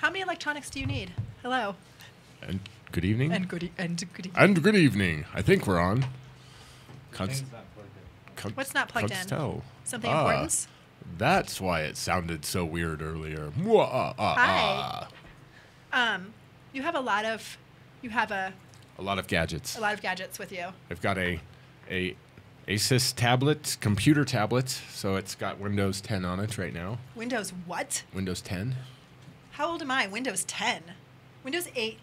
How many electronics do you need? Hello. And good evening. And good evening. And good evening. I think we're on. What's not plugged in? Tell. Something important? That's why it sounded so weird earlier. Hi. You have a lot of gadgets. A lot of gadgets with you. I've got a Asus tablet, computer tablet, so it's got Windows 10 on it right now. Windows what? Windows 10. How old am I? Windows 10. Windows 8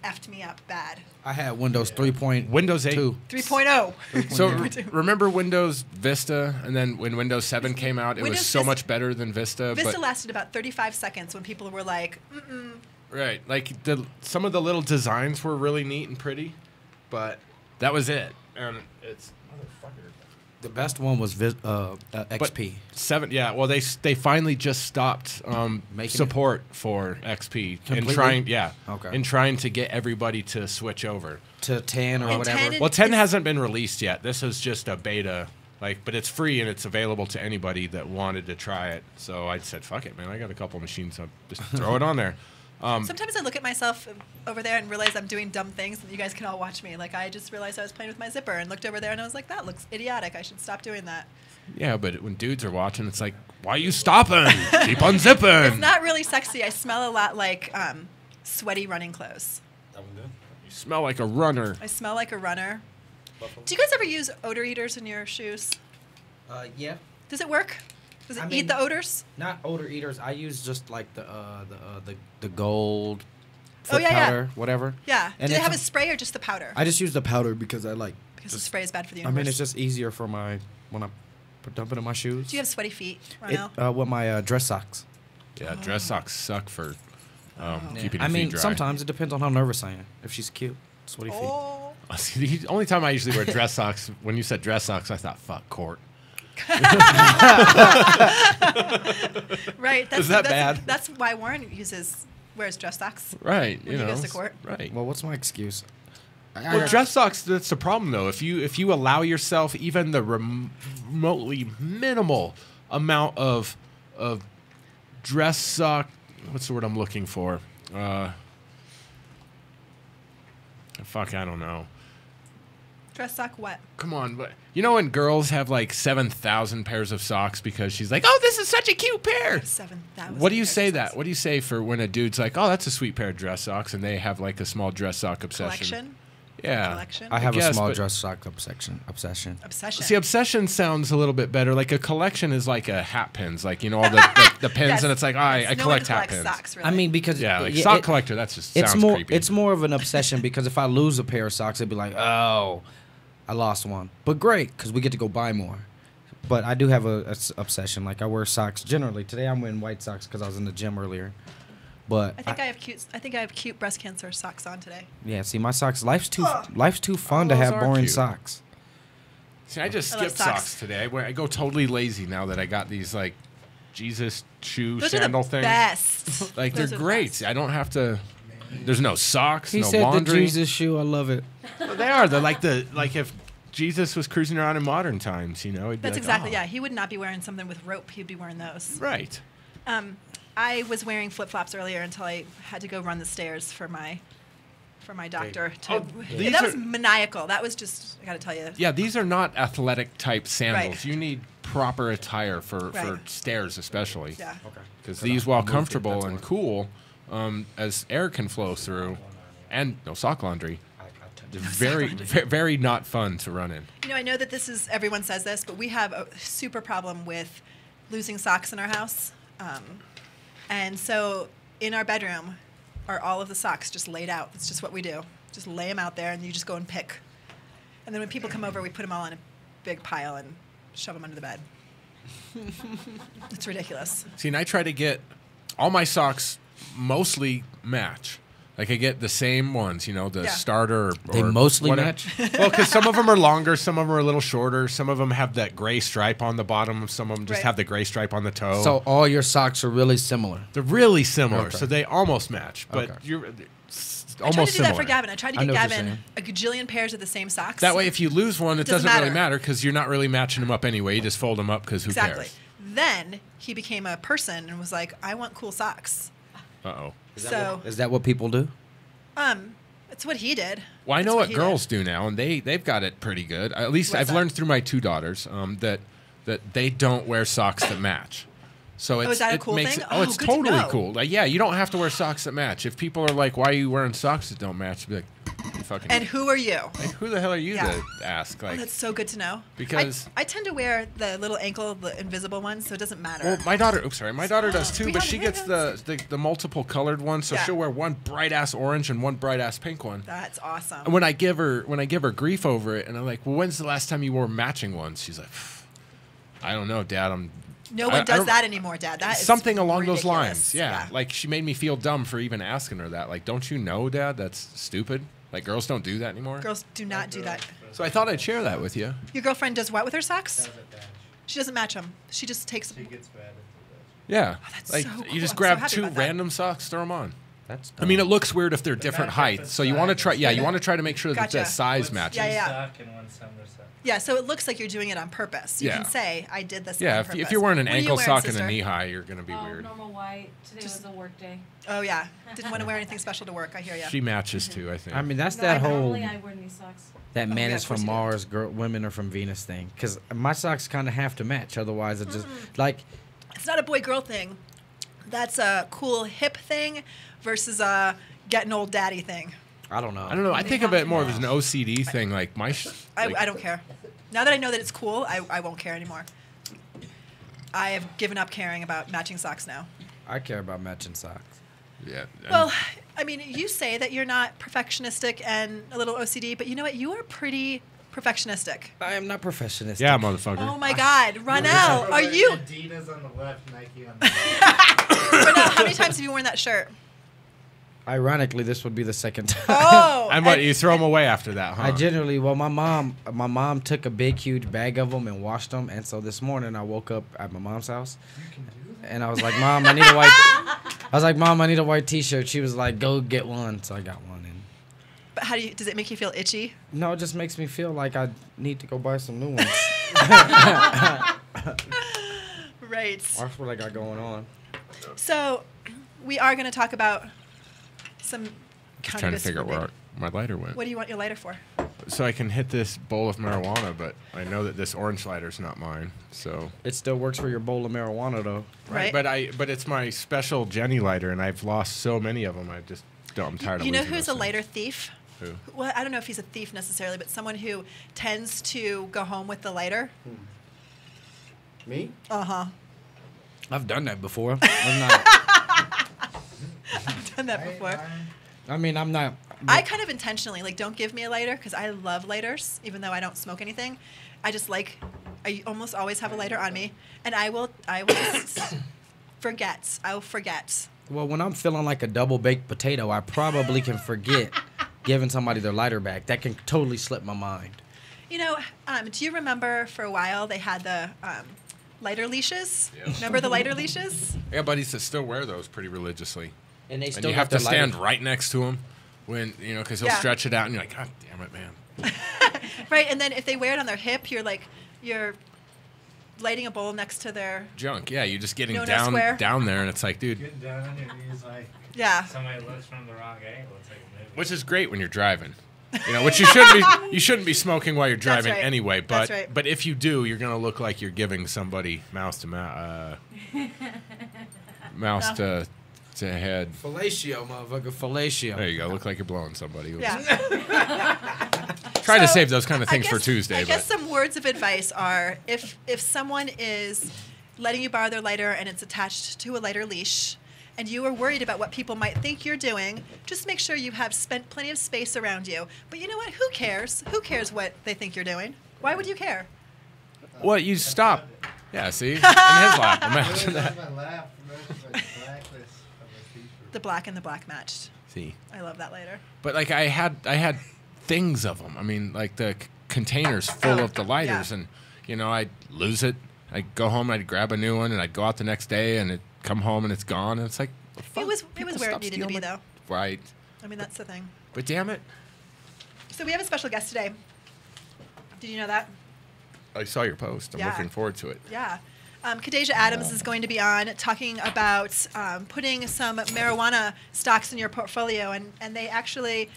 effed me up bad. I had Windows 3.2. Windows 8. 3.0. So remember Windows Vista, and then when Windows 7 came out, it was so much better than Vista. Vista lasted about 35 seconds when people were like, mm-mm. Right. Like some of the little designs were really neat and pretty, but that was it. And it's the best one was XP. 7, yeah. Well, they finally just stopped support for XP in trying to get everybody to switch over to 10 or whatever. Well, 10 hasn't been released yet. This is just a beta, but it's free and it's available to anybody that wanted to try it. So I said, "Fuck it, man! I got a couple machines, so just throw it on there." Sometimes I look at myself over there and realize I'm doing dumb things, and you guys can all watch me. Like, I just realized I was playing with my zipper and looked over there, and I was like, that looks idiotic. I should stop doing that. Yeah, but when dudes are watching, it's like, why are you stopping? Keep unzipping. It's not really sexy. I smell a lot like sweaty running clothes. You smell like a runner. I smell like a runner. Do you guys ever use odor eaters in your shoes? Yeah. Does it work? Does it eat the odors? Not odor eaters. I use just like the gold foot powder, whatever. Yeah. Do they have a spray or just the powder? I just use the powder because the spray is bad for the universe. I mean, it's just easier for when I dump it in my shoes. Do you have sweaty feet, Ronell? With my dress socks. Yeah, dress socks suck for keeping your feet dry. Sometimes it depends on how nervous I am. If she's cute, sweaty feet. See, the only time I usually wear dress socks, when you said dress socks, I thought, fuck, Court. Right. Is that bad? That's why Warren wears dress socks. Right. When he goes to court. Right. Well, what's my excuse? Well, dress socks, that's the problem, though. If you allow yourself even the remotely minimal amount of dress sock, what's the word I'm looking for? Fuck, I don't know. Dress sock what? Come on, but you know when girls have like 7,000 pairs of socks because she's like, "Oh, this is such a cute pair." 7,000. What do you say that? What do you say for when a dude's like, "Oh, that's a sweet pair of dress socks," and they have like a small dress sock obsession? Collection. Yeah. Collection? I have a small dress sock obsession. Obsession. See, obsession sounds a little bit better. Like a collection is like a hat pins, like all the pins, yes. and it's like, I collect hat pins. Socks, really. I mean, because sock collector. That's just sounds creepy. It's more of an obsession because if I lose a pair of socks, it'd be like, oh, I lost one. But great, because we get to go buy more. But I do have a obsession. Like I wear socks generally. Today I'm wearing white socks because I was in the gym earlier. But I think I have cute breast cancer socks on today. Yeah, see, my socks. Life's too fun to have boring socks. See, I just skipped socks today. I go totally lazy now that I got these like Jesus shoe sandal things. Best. Like they're great. I don't have to. There's no socks. He no said laundry. the Jesus shoe. I love it. Well, they are. They're like if Jesus was cruising around in modern times, he'd be That's like, exactly He would not be wearing something with rope. He'd be wearing those. Right. I was wearing flip-flops earlier until I had to go run the stairs for my doctor. That was maniacal. That was just, I got to tell you. Yeah, these are not athletic type sandals. Right. You need proper attire for stairs especially. Yeah. Okay. Because these, while comfortable and cool, as air can flow through, and no sock laundry, very, very not fun to run in. I know that everyone says this, but we have a super problem with losing socks in our house. And so in our bedroom are all of the socks just laid out. It's just what we do. Just lay them out there, and you just go and pick. And then when people come over, we put them all in a big pile and shove them under the bed. It's ridiculous. See, and I try to get all my socks mostly match. Like I get the same ones, the starter. They mostly match? Well, because some of them are longer, some of them are a little shorter. Some of them have that gray stripe on the bottom. Some of them just have the gray stripe on the toe. So all your socks are really similar? They're really similar, so they almost match. But you're almost similar. I tried to do that for Gavin. I tried to get Gavin a gajillion pairs of the same socks. That way, if you lose one, it doesn't really matter because you're not really matching them up anyway. You just fold them up because who cares? Then he became a person and was like, I want cool socks. Uh-oh. Is that what people do? It's what he did. Well, I That's know what he girls did. do now, and they've got it pretty good. At least What's I've that? learned through my 2 daughters that they don't wear socks that match. So is that a cool makes thing? It, it's Good to totally know. cool. Like, yeah, you don't have to wear socks that match. If people are like, "Why are you wearing socks that don't match?" Be like, you "Fucking." And who are you? Like, who the hell are you Yeah. to ask? Like, That's so good to know. Because- I tend to wear the little ankle, the invisible ones, so it doesn't matter. well, my daughter. Oops, sorry, my daughter does too, We but have she gets the multiple colored ones. So Yeah. she'll wear one bright ass orange and one bright ass pink one. That's awesome. And when I give her grief over it, and I'm like, "Well, when's the last time you wore matching ones?" She's like, "I don't know, Dad. No I one does don't- that anymore, Dad. That is something along those ridiculous. lines." Yeah. Like she made me feel dumb for even asking her that. Like, don't you know, Dad? That's stupid. Like girls don't do that anymore. Girls do not do that. So I thought I'd share that with you. Your girlfriend does what with her socks? Doesn't match. She doesn't match them. She just takes. She gets mad if it Yeah. that's like so cool. you just I'm so grab happy 2 about that. random socks, throw them on. That's. I mean, it looks weird if they're different match up heights. the So you want to size. try. Yeah, you want to try to make sure that the Gotcha. size does. matches. Yeah, yeah. Sock and one summer sock. Yeah, so it looks like you're doing it on purpose. You Yeah. can say, "I did this." Yeah, on if purpose. you're wearing an What are you ankle wearing, sock and sister? a knee high, you're gonna be Oh, weird. normal white. Today was a work day. Oh yeah, didn't want to wear anything special to work. I hear you. She matches too, I think. I mean, that's No, that whole normally I wear these socks. that man yeah, is of course from you do. Mars, girl, women are from Venus thing. Because my socks kind of have to match, otherwise it just like It's not a boy-girl thing. That's a cool hip thing versus a getting old daddy thing. I don't know. I don't know. I think of it more as an OCD thing. Like my. I don't care. Now that I know that it's cool, I won't care anymore. I have given up caring about matching socks now. I care about matching socks. Yeah. Well, I mean, you say that you're not perfectionistic and a little OCD, but you know what? You are pretty perfectionistic. I am not professional. Yeah, motherfucker. Oh my God, Ronell, are you? Adidas on the left, Nike on the right. Ronell, how many times have you worn that shirt? Ironically, this would be the second time. Oh, And what, you throw them away after that, huh? I generally, well, my mom took a big, huge bag of them and washed them, and so this morning I woke up at my mom's house, and I was like, Mom, I need a white. I was like, Mom, I need a white T-shirt. She was like, Go get one. So I got one. And But how does it make you feel itchy? no, it just makes me feel like I need to go buy some new ones. Right. That's what I got going on. So, we are going to talk about some Just trying to cannabis figure out where related- my lighter went. What do you want your lighter for? So I can hit this bowl of marijuana, but I know that this orange lighter's not mine. So It still works for your bowl of marijuana, though. Right. But it's my special Jenny lighter, and I've lost so many of them. I just don't. I'm tired of. You know losing who's those a lighter things. thief? Who? Well, I don't know if he's a thief necessarily, but someone who tends to go home with the lighter. Me? Uh-huh. I've done that before. I'm not. I've done that before. I mean, I'm not. I kind of intentionally, like, don't give me a lighter because I love lighters, even though I don't smoke anything. I just like, I almost always have a lighter on me, and I will just forget. I will forget. Well, when I'm feeling like a double baked potato, I probably can forget giving somebody their lighter back. That can totally slip my mind. You know, do you remember for a while they had the lighter leashes? Yeah. Remember the lighter leashes? I got buddies that still wear those pretty religiously, And they and you have to stand right next to him when because he'll Yeah. stretch it out, and you're like, God damn it, man. Right, and then if they wear it on their hip, you're lighting a bowl next to their Junk. Yeah, you're just getting No down square. there, and it's like, dude, Getting down on your knees like yeah. somebody looks from the wrong angle. It's like a movie. which is great when you're driving. Which you shouldn't be. You shouldn't be smoking while you're That's driving right. anyway. But That's right. but if you do, you're gonna look like you're giving somebody mouth to mouth, mouse to head. Fellatio, motherfucker. Fellatio. There you go. Look like you're blowing somebody. Yeah. Try to So, save those kind of I things for guess- Tuesday. I guess but some words of advice are if someone is letting you borrow their lighter and it's attached to a lighter leash, and you are worried about what people might think you're doing, just make sure you have spent plenty of space around you. But you know what? Who cares? Who cares what they think you're doing? Why would you care? well, you stop. Yeah. See, in his lap. Imagine that. My lap matches my blacklist of my t-shirt. The black and the black matched. See, I love that lighter. but like I had things of them. I mean, like the containers full of the lighters, Yeah. and I'd lose it. I'd go home, and I'd grab a new one, and I'd go out the next day, and it'd come home, and it's gone, and it's like, the fuck? It was People where it stop needed to be, stealing though. Right. I mean, that's the thing. But damn it, So we have a special guest today. Did you know that? I saw your post. I'm Yeah. looking forward to it. Yeah. Khadijah Adams is going to be on talking about putting some marijuana stocks in your portfolio, and they actually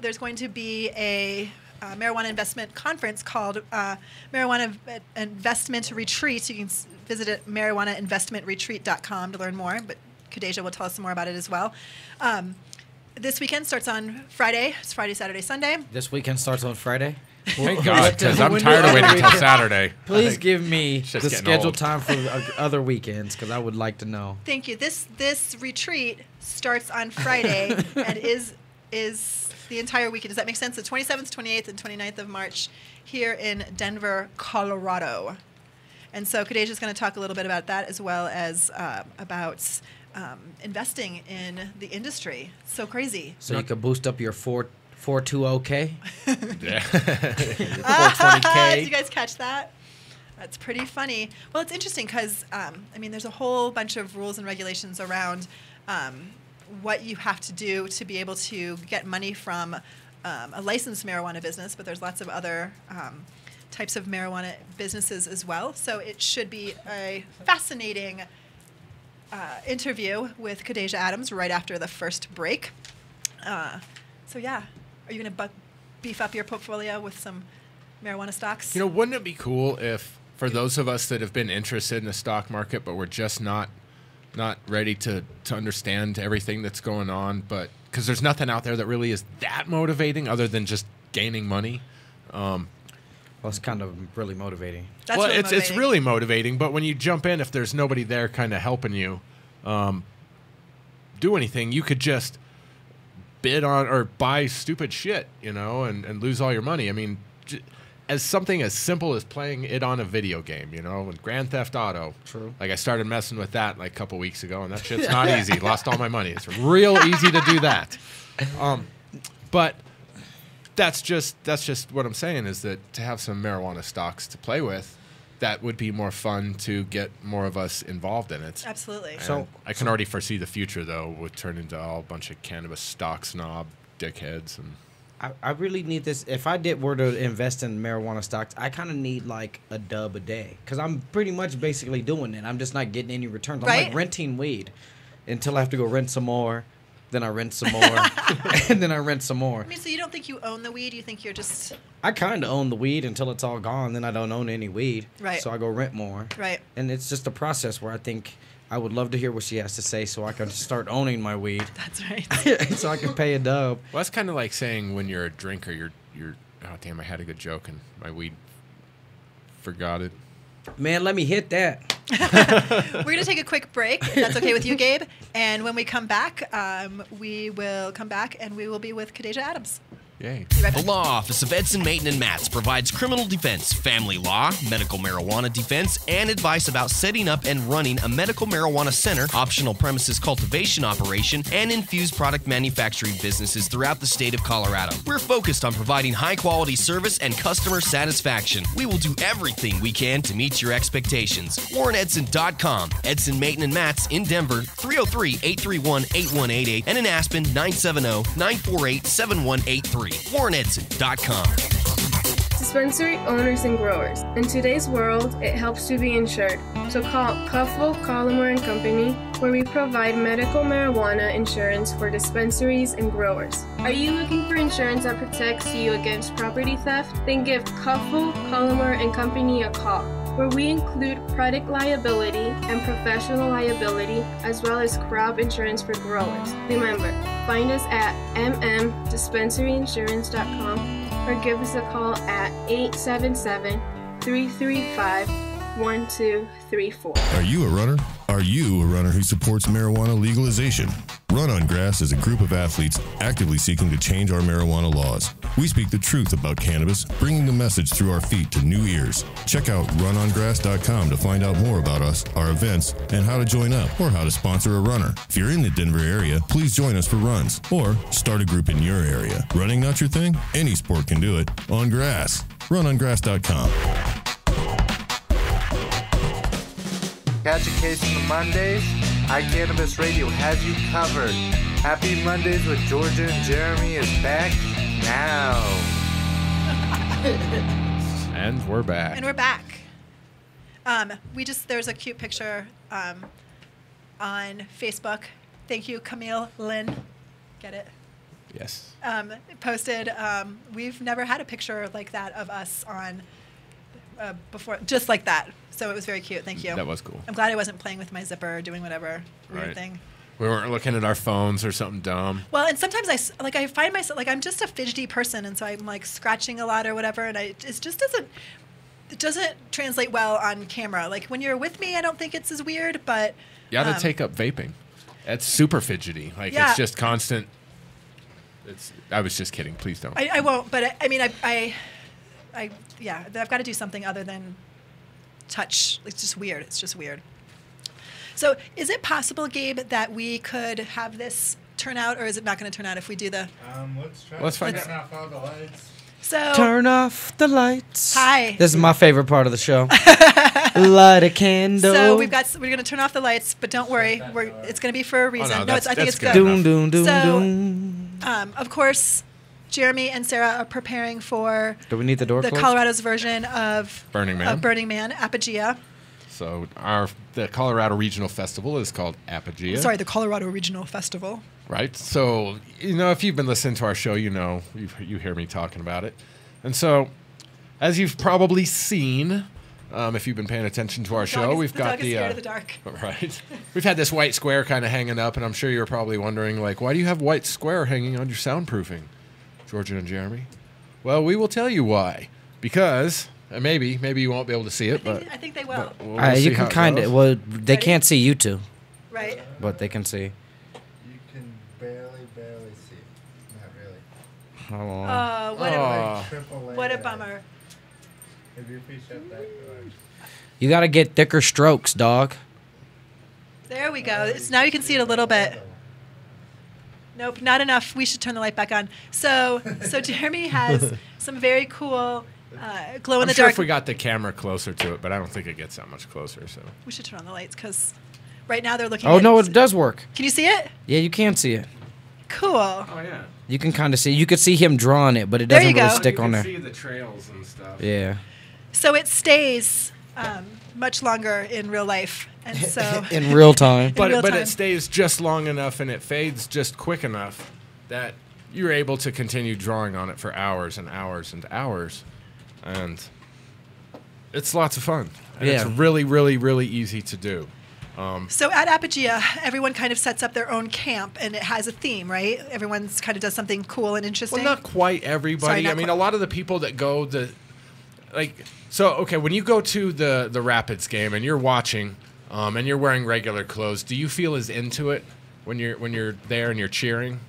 there's going to be a marijuana investment conference called Marijuana Investment Retreat. You can visit it marijuanainvestmentretreat.com to learn more, but Khadijah will tell us some more about it as well. This weekend starts on Friday. It's Friday, Saturday, Sunday. This weekend starts on Friday. Thank God, because I'm tired of waiting until Saturday. Please give me It's just the getting scheduled old. time for other weekends, because I would like to know. Thank you. This retreat starts on Friday and is the entire weekend. Does that make sense? The 27th, 28th, and 29th of March here in Denver, Colorado. And so Khadijah is going to talk a little bit about that, as well as about investing in the industry. So crazy. So you could boost up your 420K? Yeah. Did you guys catch that? That's pretty funny. Well, it's interesting because, there's a whole bunch of rules and regulations around what you have to do to be able to get money from a licensed marijuana business, but there's lots of other types of marijuana businesses as well. So it should be a fascinating interview with Khadijah Adams right after the first break. So yeah, are you going to beef up your portfolio with some marijuana stocks? Wouldn't it be cool if, for those of us that have been interested in the stock market, but we're just not ready to understand everything that's going on, but because there's nothing out there that really is that motivating other than just gaining money. Well, it's kind of really motivating. That's well, really it's motivating. really motivating, but when you jump in, if there's nobody there kind of helping you do anything, you could just bid on or buy stupid shit, and lose all your money. I mean, as something as simple as playing it on a video game, and Grand Theft Auto. True. Like I started messing with that like a couple weeks ago, and that shit's not easy. Lost all my money. It's real easy to do that. But that's just what I'm saying is that to have some marijuana stocks to play with, that would be more fun to get more of us involved in it. Absolutely. And So- I can already foresee the future, though, would turn into all a bunch of cannabis stock snob dickheads. And I really need this. If I were to invest in marijuana stocks, I kind of need like a dub a day, because I'm pretty much basically doing it. I'm just not getting any returns. I'm Right. like renting weed until I have to go rent some more. Then I rent some more, and then I rent some more. so you don't think you own the weed? You think you're just I kind of own the weed until it's all gone. Then I don't own any weed. Right. So I go rent more. right? And it's just a process where I think I would love to hear what she has to say so I can start owning my weed. That's right. So I can pay a dub. well, that's kind of like saying when you're a drinker, you're oh damn, I had a good joke and my weed forgot it. Man, let me hit that. We're going to take a quick break, if that's okay with you, Gabe. And when we come back, we will come back and we will be with Khadijah Adams. Yay. Be right The back. Law Office of Edson, Mayton and Matz provides criminal defense, family law, medical marijuana defense, and advice about setting up and running a medical marijuana center, optional premises cultivation operation, and infused product manufacturing businesses throughout the state of Colorado. We're focused on providing high-quality service and customer satisfaction. We will do everything we can to meet your expectations. WarrenEdson.com. Edson, Mayton and Matz in Denver, 303-831-8188, and in Aspen, 970-948-7183. WarrenEdson.com. Dispensary owners and growers. In today's world, it helps to be insured. So call Cuffle, Collimer and Company, where we provide medical marijuana insurance for dispensaries and growers. Are you looking for insurance that protects you against property theft? Then give Cuffle, Collimer and Company a call, where we include product liability and professional liability, as well as crop insurance for growers. Remember, find us at mmdispensaryinsurance.com or give us a call at 877-335-1234. Are you a runner? Are you a runner who supports marijuana legalization? Run on Grass is a group of athletes actively seeking to change our marijuana laws. We speak the truth about cannabis, bringing the message through our feet to new ears. Check out runongrass.com to find out more about us, our events, and how to join up or how to sponsor a runner. If you're in the Denver area, please join us for runs or start a group in your area. Running not your thing? Any sport can do it on grass. Runongrass.com. Catch a case on Mondays? iCannabis Radio has you covered. Happy Mondays with Georgia and Jeremy is back now. And we're back. And we're back. There's a cute picture on Facebook. Thank you, Camille Lynn. Get it? Yes. Posted. We've never had a picture like that of us on before, just like that. So it was very cute. Thank you. That was cool. I'm glad I wasn't playing with my zipper or doing whatever weird Right. thing. We weren't looking at our phones or something dumb. Well, and sometimes I find myself I'm just a fidgety person, and so I'm like scratching a lot or whatever, and it just doesn't translate well on camera. Like when you're with me, I don't think it's as weird, but You got to take up vaping. It's super fidgety. Like Yeah. it's just constant. I was just kidding. Please don't. I won't. But I mean, I've got to do something other than touch. It's just weird. It's just weird. So, is it possible, Gabe, that we could have this turn out, or is it not going to turn out if we do the? Let's try. Let's find turn off all the lights. So Turn off the lights. Hi. This is my favorite part of the show. Light a candle. So we're going to turn off the lights, but don't worry, it's going to be for a reason. no, I think that's it's good good. enough. Doom, doom, doom, So- doom. Of course, Jeremy and Sarah are preparing for Do we need the door the closed? Colorado's version of Burning Man. Burning Man, Apogea. So the Colorado Regional Festival is called Apogea. Sorry, the Colorado Regional Festival. Right. So if you've been listening to our show, you hear me talking about it. And so, as you've probably seen, if you've been paying attention to our show, we've got dog is scared of the dark. Right. We've had this white square kind of hanging up, and I'm sure you're probably wondering, like, why do you have white square hanging on your soundproofing, Georgia and Jeremy? Well, we will tell you why. Because maybe you won't be able to see it, but I think they will. we'll see You how can it kind goes. of. Well, they can't see you two, Right. but they can see. You can barely see. Not really. Hold on. Aw. What a bummer. Maybe if we shut that door. You got to get thicker strokes, dog. There we go. Now you can see it a little bit. Nope, not enough. We should turn the light back on. So Jeremy has some very cool glow in I'm the sure dark. if we got the camera closer to it, but I don't think it gets that much closer. So We should turn on the lights because right now they're looking. Oh at no, it does work. Can you see it? Yeah, you can see it. Cool. oh yeah, You can kind of see. You could see him drawing it, but it There doesn't you really go. stick on there. See the trails and stuff. Yeah. So it stays much longer in real life, and so In real time. real But time. it stays just long enough and it fades just quick enough that you're able to continue drawing on it for hours and hours and hours, and it's lots of fun. And it's Yeah. really, really, really easy to do. So at Apogea, everyone kind of sets up their own camp, and it has a theme, right? Everyone's kind of does something cool and interesting. Well, not quite everybody. Sorry, not I mean, quite. a lot of the people that go when you go to the Rapids game and you're watching, and you're wearing regular clothes, do you feel as into it when you're there and you're cheering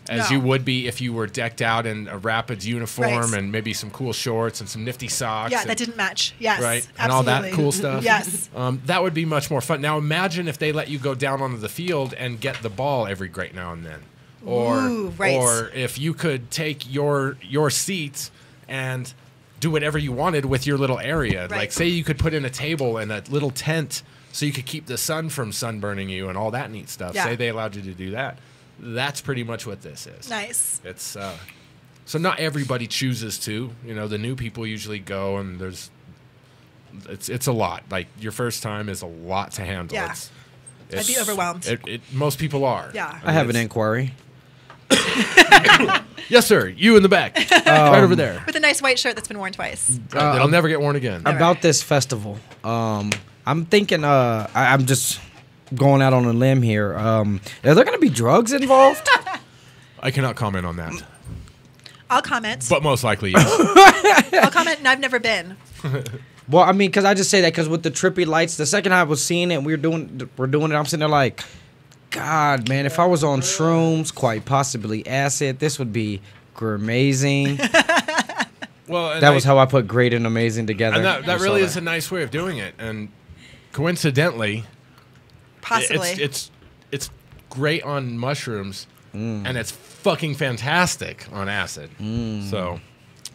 as No. you would be if you were decked out in a Rapids uniform Right. and maybe some cool shorts and some nifty socks? Yeah, and, that didn't match. Yes, right, and all that absolutely. cool stuff. Yes. That would be much more fun. Now imagine if they let you go down onto the field and get the ball every great now and then, Ooh, right. or if you could take your seats and do whatever you wanted with your little area. Right. Like say you could put in a table and a little tent so you could keep the sun from sunburning you and all that neat stuff. Yeah. Say they allowed you to do that. That's pretty much what this is. Nice. It's so not everybody chooses to. The new people usually go, and it's a lot. Like your first time is a lot to handle. Yeah. I'd be overwhelmed. Most people are. Yeah. I have an it's- inquiry. Yes, sir. You in the back, right over there. With a nice white shirt that's been worn twice. It'll never get worn again. About this festival. I'm thinking. I'm just going out on a limb here. Are there going to be drugs involved? I cannot comment on that, I'll comment. but most likely yes. I'll comment, and I've never been. Well, I mean, because I just say that because with the trippy lights, the second I was seeing it, we're doing it. I'm sitting there like, God, man, if I was on shrooms, quite possibly acid, this would be amazing. Well, and That was how I put great and amazing together. And that You really saw is a nice way of doing it. And coincidentally, Possibly. it's great on mushrooms, and it's fucking fantastic on acid. So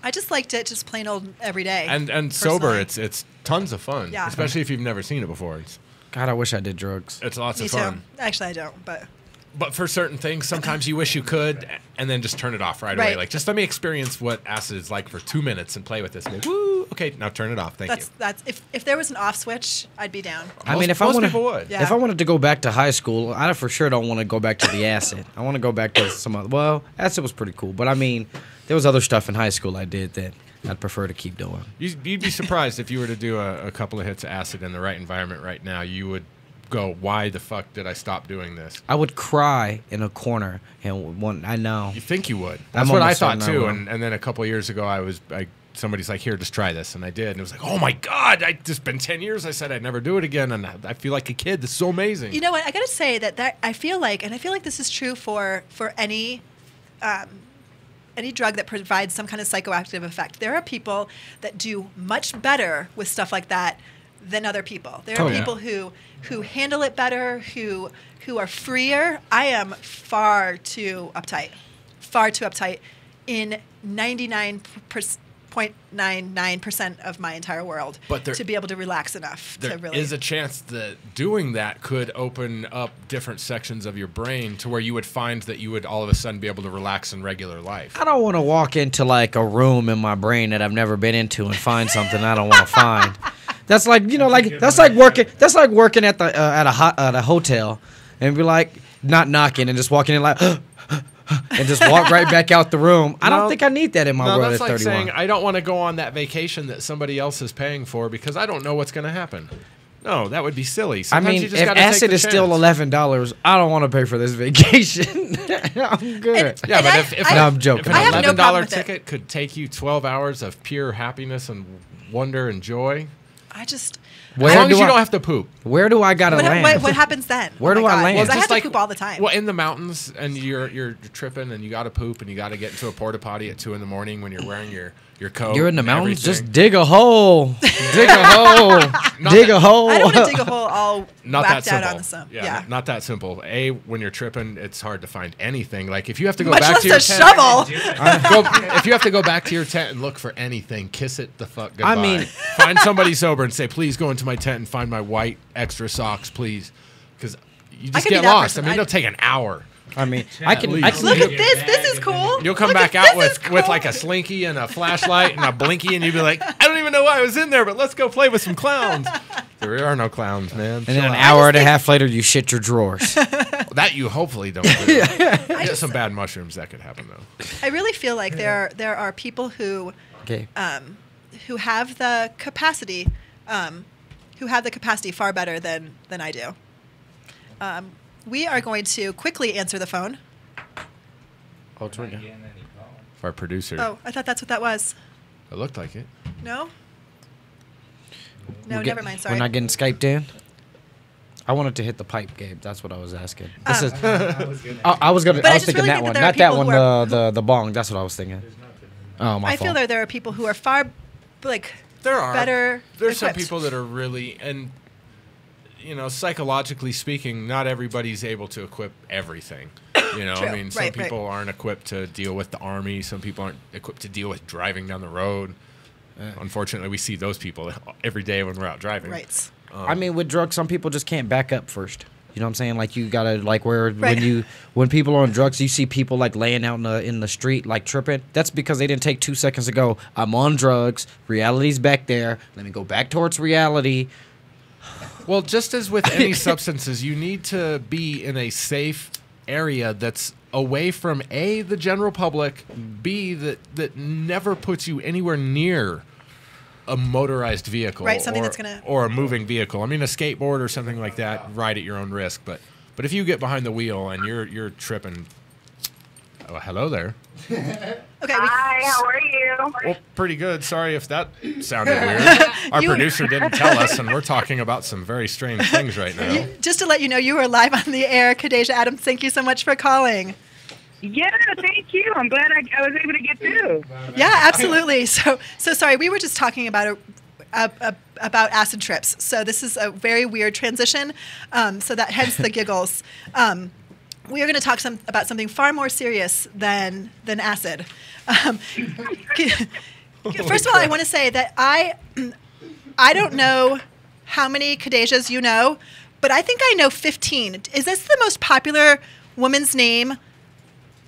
I just liked it just plain old every day. and sober, personally. it's tons of fun. Yeah. Especially if you've never seen it before. God, I wish I did drugs. It's lots Me of too. fun. Actually, I don't, but But for certain things, sometimes you wish you could, and then just turn it off right away. Right. Like, just let me experience what acid is like for 2 minutes and play with this. And go, woo! Okay, now turn it off. Thank you. That's if there was an off switch, I'd be down. I mean, if I most want people would. Yeah. if I wanted to go back to high school, I for sure don't want to go back to the acid. I want to go back to some other. Well, acid was pretty cool, but I mean, there was other stuff in high school I did that I'd prefer to keep doing. You'd be surprised if you were to do a couple of hits of acid in the right environment right now. You would go, why the fuck did I stop doing this? I would cry in a corner, and I know. You think you would? I'm That's what I almost thought certain I too. will. And then a couple of years ago, somebody's like, here, just try this, and I did, and it was like, oh my god, it's been 10 years. I said I'd never do it again, and I feel like a kid. This is so amazing. You know what? I gotta say that I feel like this is true for any drug that provides some kind of psychoactive effect. There are people that do much better with stuff like that than other people. There are people who handle it better, who are freer. I am far too uptight in 99.99% of my entire world to be able to relax enough to really. There is a chance that doing that could open up different sections of your brain to where you would find that you would all of a sudden be able to relax in regular life. I don't want to walk into like a room in my brain that I've never been into and find something I don't want to find. That's like that's like working at a hotel and be like not knocking and just walking in like and just walk right back out the room. I don't think I need that in my world that's at like 31. saying I don't want to go on that vacation that somebody else is paying for because I don't know what's going to happen. No, that would be silly. Sometimes you just if gotta take acid the is still chance. $11, I don't want to pay for this vacation. I'm good. Yeah, but if No, I'm joking. If an I have no problem $11 with it. ticket could take you 12 hours of pure happiness and wonder and joy, I just. as long as you don't have to poop. Where do I gotta land? What happens then? Where do I land? Because I Just have to poop all the time. Well, in the mountains, and you're tripping, and you got to poop, and you got to get into a porta potty at 2 a.m. when you're wearing your coat. You're in the and mountains. everything. Just dig a hole. Dig a hole. Dig a hole. I don't want to dig a hole all Not that whacked out simple. on the sun. Yeah, not that simple. When you're tripping, it's hard to find anything. Like if you have to go Much back less to your a tent, shovel. if you have to go back to your tent and look for anything, kiss it the fuck goodbye. I mean- find somebody sober and say, please go into my tent and find my white extra socks, please, because you just could be get that lost. person. I mean, it'll take an hour. I mean, I can. Look at this. This is cool. You'll come Look back at- out this is with cool. like a slinky and a flashlight and a blinky, and you'd be like, I don't even know why I was in there, but let's go play with some clowns. There are no clowns, man. And then an hour and a half later, you shit your drawers. That you hopefully don't do. You get some bad mushrooms, that could happen, though. I really feel like there are people who Okay. who have the capacity far better than I do. We are going to quickly answer the phone. Oh, it's ringing. For our producer. Oh, I thought that's what that was. It looked like it. No? No, never mind. Sorry. We're not getting Skyped in. I wanted to hit the pipe, Gabe. That's what I was asking. This is. I was gonna. But I I was just thinking really that think one, that there are not that people one. who are- The bong. That's what I was thinking. Oh, my I feel fault. there are people who are far There are. better There's some equipped. people that are really, and psychologically speaking, not everybody's able to equip everything. True. I mean, some Right, right. people aren't equipped to deal with the army. Some people aren't equipped to deal with driving down the road. Unfortunately, we see those people every day when we're out driving. Right. I mean, with drugs, some people just can't back up first. You know what I'm saying? Like you gotta Right. when people are on drugs, you see people like laying out in the street like tripping. That's because they didn't take 2 seconds to go, I'm on drugs. Reality's back there. Let me go back towards reality. Well, just as with any substances, you need to be in a safe area that's away from A, the general public, B, that never puts you anywhere near a motorized vehicle, Right, something or, that's gonna- or a moving vehicle. I mean, a skateboard or something like that, ride at your own risk. But if you get behind the wheel and you're tripping, oh, hello there. Okay. Hi, how are you? Well, pretty good. Sorry if that sounded weird. Our producer didn't tell us, and we're talking about some very strange things right now. Just to let you know, you are live on the air. Khadijah Adams, thank you so much for calling. Yeah, thank you. I'm glad I was able to get through. Yeah, absolutely. So sorry. We were just talking about acid trips. So this is a very weird transition. So that hence the giggles. We are going to talk about something far more serious than acid. First of all, I want to say that I don't know how many Khadijahs you know, but I think I know 15. Is this the most popular woman's name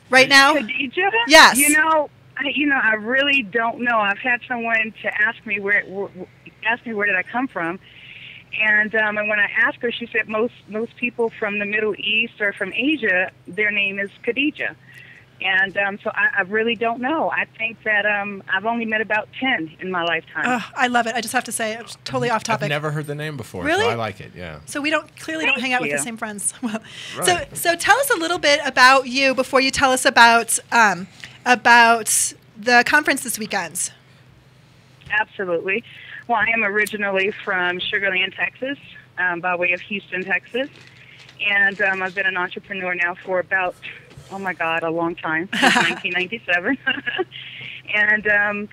right now? Khadijah? Yes. You know, I really don't know. I've had someone to ask me where did I come from, and when I asked her, she said most people from the Middle East or from Asia, their name is Khadijah. And so I really don't know. I think that I've only met about 10 in my lifetime. Oh, I love it. I just have to say, it's totally off topic. I've never heard the name before, Really? so I like it, yeah. So we don't hang out with the same friends. Well, Right. So tell us a little bit about you before you tell us about the conference this weekend. Absolutely. Well, I am originally from Sugar Land, Texas, by way of Houston, Texas. And I've been an entrepreneur now for about, oh my God, a long time, since 1997. And,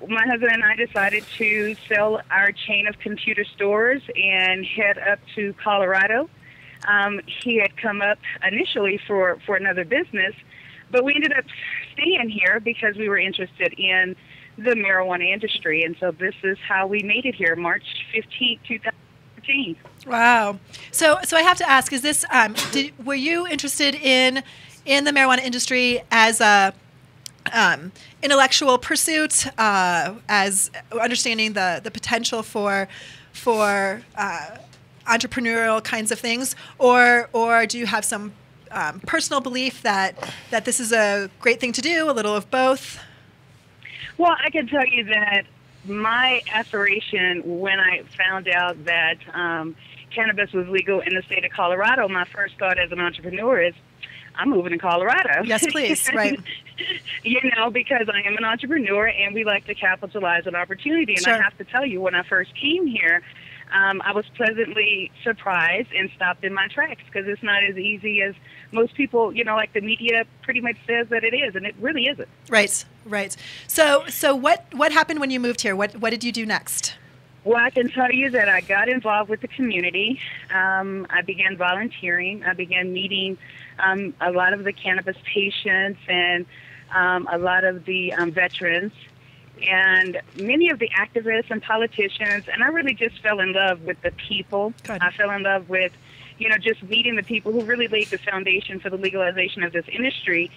my husband and I decided to sell our chain of computer stores and head up to Colorado. He had come up initially for another business, but we ended up staying here because we were interested in the marijuana industry. And so this is how we made it here, March 15th, 2013. Wow. So I have to ask, is this were you interested in the marijuana industry as a intellectual pursuit, as understanding the potential for entrepreneurial kinds of things, or do you have some personal belief that this is a great thing to do, a little of both? Well, I can tell you that my aspiration when I found out that cannabis was legal in the state of Colorado, my first thought as an entrepreneur is, I'm moving to Colorado. Yes, please. Right. Because I am an entrepreneur and we like to capitalize on opportunity. And Sure. I have to tell you, when I first came here, I was pleasantly surprised and stopped in my tracks because it's not as easy as most people, like the media pretty much says that it is, and it really isn't. Right. So what happened when you moved here? What did you do next? Well, I can tell you that I got involved with the community. I began volunteering. I began meeting a lot of the cannabis patients and a lot of the veterans and many of the activists and politicians. And I really just fell in love with the people. Good. I fell in love with, just meeting the people who really laid the foundation for the legalization of this industry.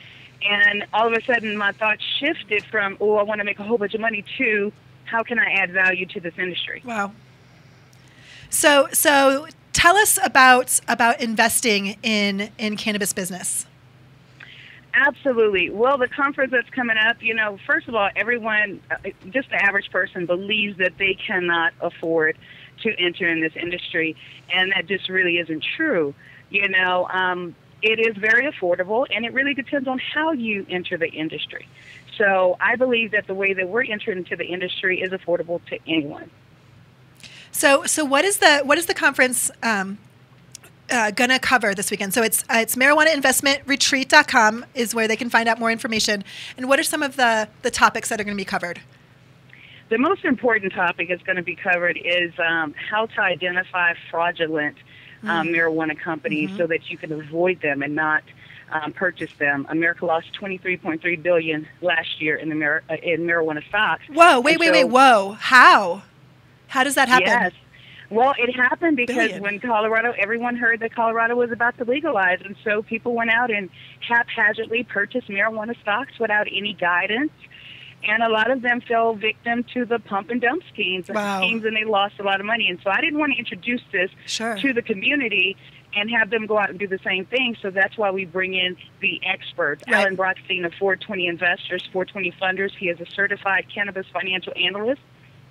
And all of a sudden, my thoughts shifted from, I want to make a whole bunch of money, to how can I add value to this industry? Wow. So tell us about investing in cannabis business. Absolutely. Well, the conference that's coming up, first of all, everyone, just the average person, believes that they cannot afford to enter in this industry, and that just really isn't true. It is very affordable, and it really depends on how you enter the industry. So I believe that the way that we're entering into the industry is affordable to anyone. So what is the conference gonna cover this weekend? So it's marijuanainvestmentretreat.com is where they can find out more information. And what are some of the topics that are going to be covered? The most important topic that's going to be covered is how to identify fraudulent marijuana companies so that you can avoid them and not purchase them. America lost $23.3 billion last year in marijuana stocks. Whoa! Wait! Whoa! How does that happen? Yes. Well, it happened because Billion. when everyone heard that Colorado was about to legalize, and so people went out and haphazardly purchased marijuana stocks without any guidance. And a lot of them fell victim to the pump and dump schemes, Wow. and they lost a lot of money. And so I didn't want to introduce this Sure. to the community and have them go out and do the same thing. So that's why we bring in the experts. Right. Alan Brockstein of 420 Investors, 420 Funders. He is a certified cannabis financial analyst,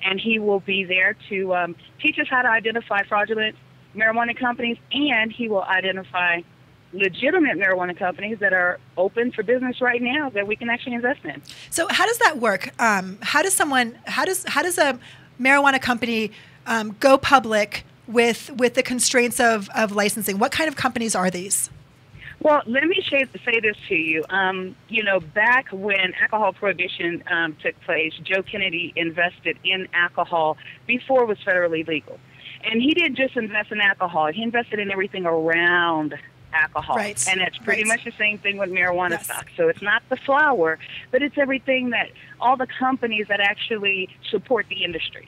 and he will be there to teach us how to identify fraudulent marijuana companies, and he will identify legitimate marijuana companies that are open for business right now that we can actually invest in. So how does that work? How does a marijuana company go public with the constraints of licensing? What kind of companies are these? Well, let me say this to you. Back when alcohol prohibition took place, Joe Kennedy invested in alcohol before it was federally legal. And he didn't just invest in alcohol. He invested in everything around alcohol. Right. And it's pretty Right. much the same thing with marijuana Yes. stocks. So it's not the flower, but it's everything that all the companies that actually support the industry.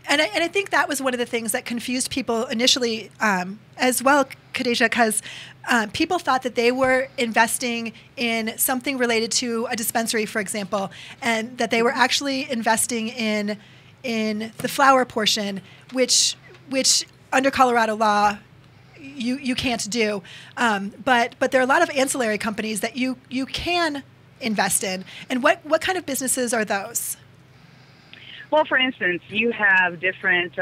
And I think that was one of the things that confused people initially as well, Khadijah, because people thought that they were investing in something related to a dispensary, for example, and that they were actually investing in the flower portion, which under Colorado law you can't do. But there are a lot of ancillary companies that you can invest in. And what kind of businesses are those? Well, for instance, you have different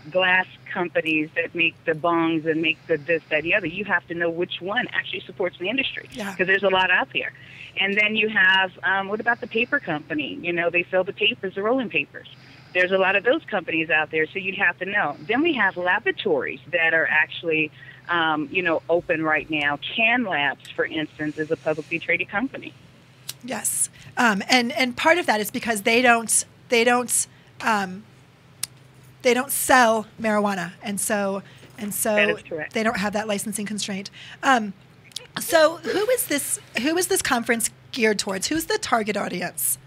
glass companies that make the bongs and make the this, that, the other. You have to know which one actually supports the industry, because there's a lot out there. And then you have, what about the paper company? You know, they sell the papers, the rolling papers. There's a lot of those companies out there, so you'd have to know. Then we have laboratories that are actually, open right now. Can Labs, for instance, is a publicly traded company. Yes, and part of that is because they don't sell marijuana, and so That is correct. they don't have that licensing constraint. So who is this conference geared towards? Who's the target audience?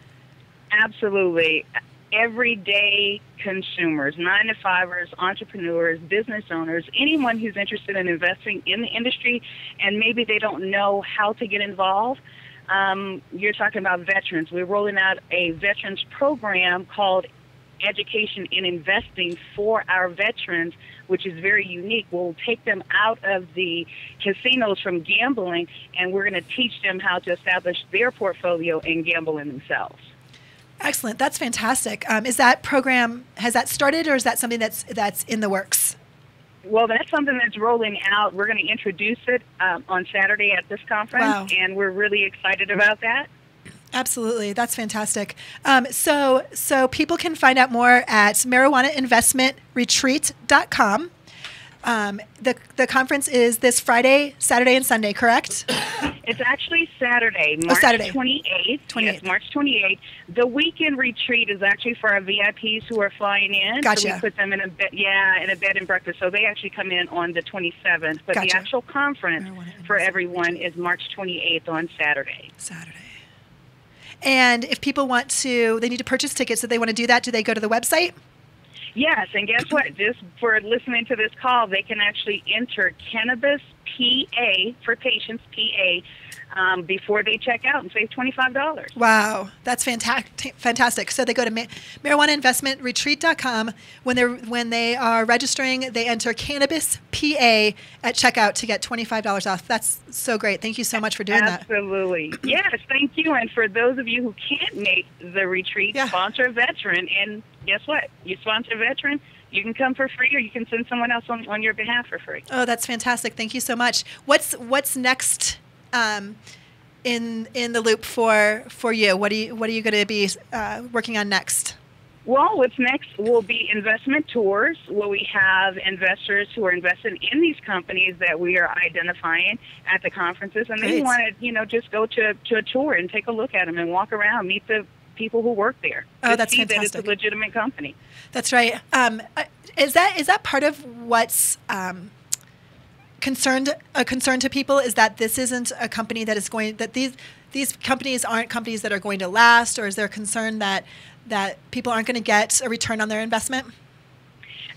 Absolutely. Everyday consumers, 9-to-5ers, entrepreneurs, business owners, anyone who's interested in investing in the industry and maybe they don't know how to get involved. You're talking about veterans. We're rolling out a veterans program called Education in Investing for our veterans, which is very unique. We'll take them out of the casinos from gambling, and we're going to teach them how to establish their portfolio and gamble in themselves. Excellent. That's fantastic. Is that program, has that started, or is that something that's in the works? Well, that's something that's rolling out. We're going to introduce it on Saturday at this conference, Wow. and we're really excited about that. Absolutely. That's fantastic. So people can find out more at marijuanainvestmentretreat.com. The conference is this Friday, Saturday, and Sunday, correct? It's actually Saturday, March Saturday. 28th. 28th. Yes, March 28th. The weekend retreat is actually for our VIPs who are flying in. Gotcha. So we put them in a bed, in a bed and breakfast. So they actually come in on the 27th. But Gotcha. the actual conference Marijuana for everyone is March 28th on Saturday. And if people want to, they need to purchase tickets. So they want to do that, do they go to the website? Yes, and guess what? Just for listening to this call, they can actually enter Cannabis PA for patients, PA, before they check out and save $25. Wow, that's fantastic. So they go to marijuanainvestmentretreat.com. When they are registering, they enter Cannabis PA at checkout to get $25 off. That's so great. Thank you so much for doing that. Absolutely. Yes, thank you. And for those of you who can't make the retreat, sponsor a veteran. And guess what? You sponsor a veteran, you can come for free, or you can send someone else on your behalf for free. Oh, that's fantastic. Thank you so much. What's next in the loop for you? What are you going to be working on next? Well, what's next will be investment tours, where we have investors who are invested in these companies that we are identifying at the conferences, and they want to, just go to a tour and take a look at them and walk around, meet the people who work there. Oh, that's see fantastic. that it's a legitimate company. That's right. Is that part of what's a concern to people? Is that this isn't a company that is going, that these companies aren't companies that are going to last, or is there a concern that people aren't going to get a return on their investment?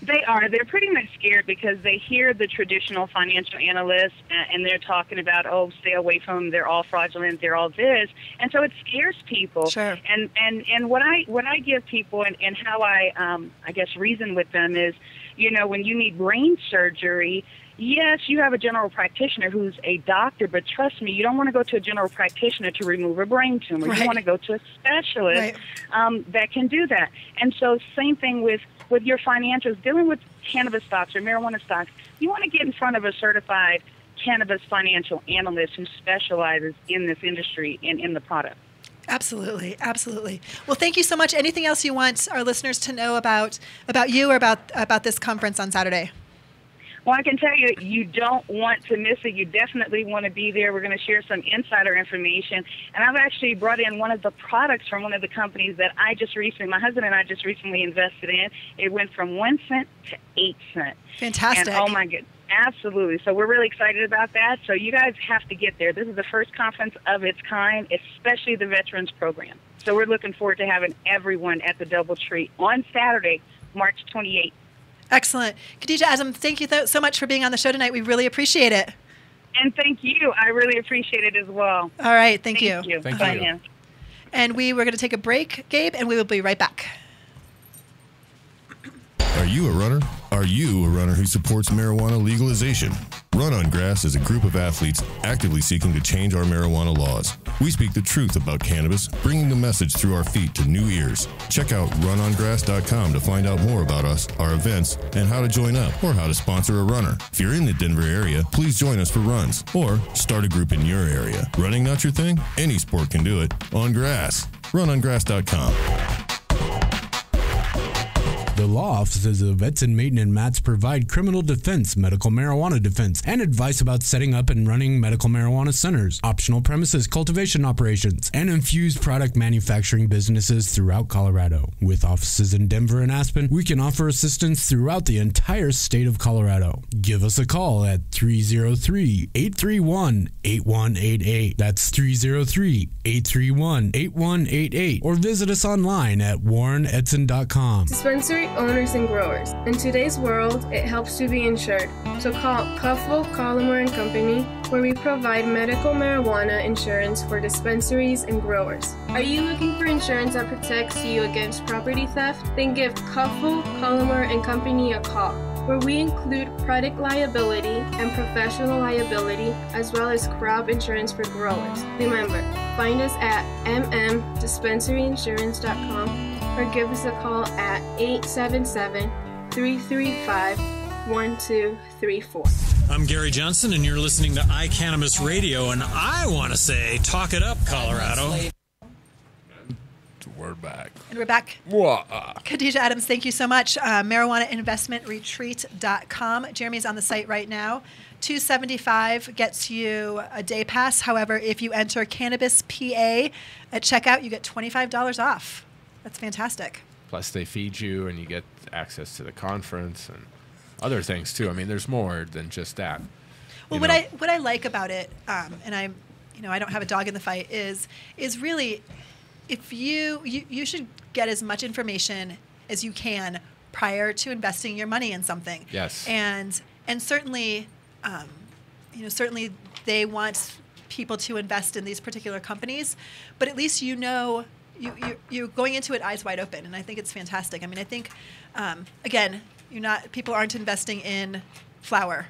They are. They're pretty much scared because they hear the traditional financial analysts and they're talking about, oh, stay away from them. They're all fraudulent. They're all this. And so it scares people. Sure. And what I give people and how I guess reason with them is, when you need brain surgery, yes, you have a general practitioner who's a doctor, but trust me, you don't want to go to a general practitioner to remove a brain tumor. Right. You want to go to a specialist that can do that. And so same thing with your financials, dealing with cannabis stocks or marijuana stocks, you want to get in front of a certified cannabis financial analyst who specializes in this industry and in the product. Absolutely, absolutely. Well, thank you so much. Anything else you want our listeners to know about you or about this conference on Saturday? Well, I can tell you, you don't want to miss it. You definitely want to be there. We're going to share some insider information. And I've actually brought in one of the products from one of the companies that my husband and I just recently invested in. It went from 1 cent to 8 cents. Fantastic. And oh my goodness. Absolutely. So we're really excited about that. So you guys have to get there. This is the first conference of its kind, especially the Veterans Program. So we're looking forward to having everyone at the DoubleTree on Saturday, March 28th. Excellent. Khadijah Adams, thank you so much for being on the show tonight. We really appreciate it. And thank you. I really appreciate it as well. All right. Thank you. Thank Bye you. now. And we were going to take a break, Gabe, and we will be right back. Are you a runner? Are you a runner who supports marijuana legalization? Run on Grass is a group of athletes actively seeking to change our marijuana laws. We speak the truth about cannabis, bringing the message through our feet to new ears. Check out runongrass.com to find out more about us, our events, and how to join up or how to sponsor a runner. If you're in the Denver area, please join us for runs or start a group in your area. Running not your thing? Any sport can do it. On grass. Runongrass.com. The law offices of Edson, Maiden, and Matz provide criminal defense, medical marijuana defense, and advice about setting up and running medical marijuana centers, optional premises cultivation operations, and infused product manufacturing businesses throughout Colorado. With offices in Denver and Aspen, we can offer assistance throughout the entire state of Colorado. Give us a call at 303-831-8188. That's 303-831-8188. Or visit us online at warrenedson.com. Dispensary owners and growers. In today's world, it helps to be insured. So call Cuffville, Collimore and Company, where we provide medical marijuana insurance for dispensaries and growers. Are you looking for insurance that protects you against property theft? Then give Cuffville, Collimore and Company a call, where we include product liability and professional liability, as well as crop insurance for growers. Remember, find us at mdispensaryinsurance.com or give us a call at 877-335-1234. I'm Gary Johnson, and you're listening to iCannabis Radio, and I want to say, talk it up, Colorado. We're back. And we're back. Khadijah Adams, thank you so much. MarijuanaInvestmentRetreat.com. Jeremy's on the site right now. $275 gets you a day pass. However, if you enter Cannabis PA at checkout, you get $25 off. That's fantastic. Plus, they feed you, and you get access to the conference and other things too. I mean, there's more than just that. Well, what I like about it, and I don't have a dog in the fight, is really, if you should get as much information as you can prior to investing your money in something. Yes. And certainly, certainly they want people to invest in these particular companies, but at least you're going into it eyes wide open, and I think it's fantastic. I mean, I think again, people aren't investing in flour.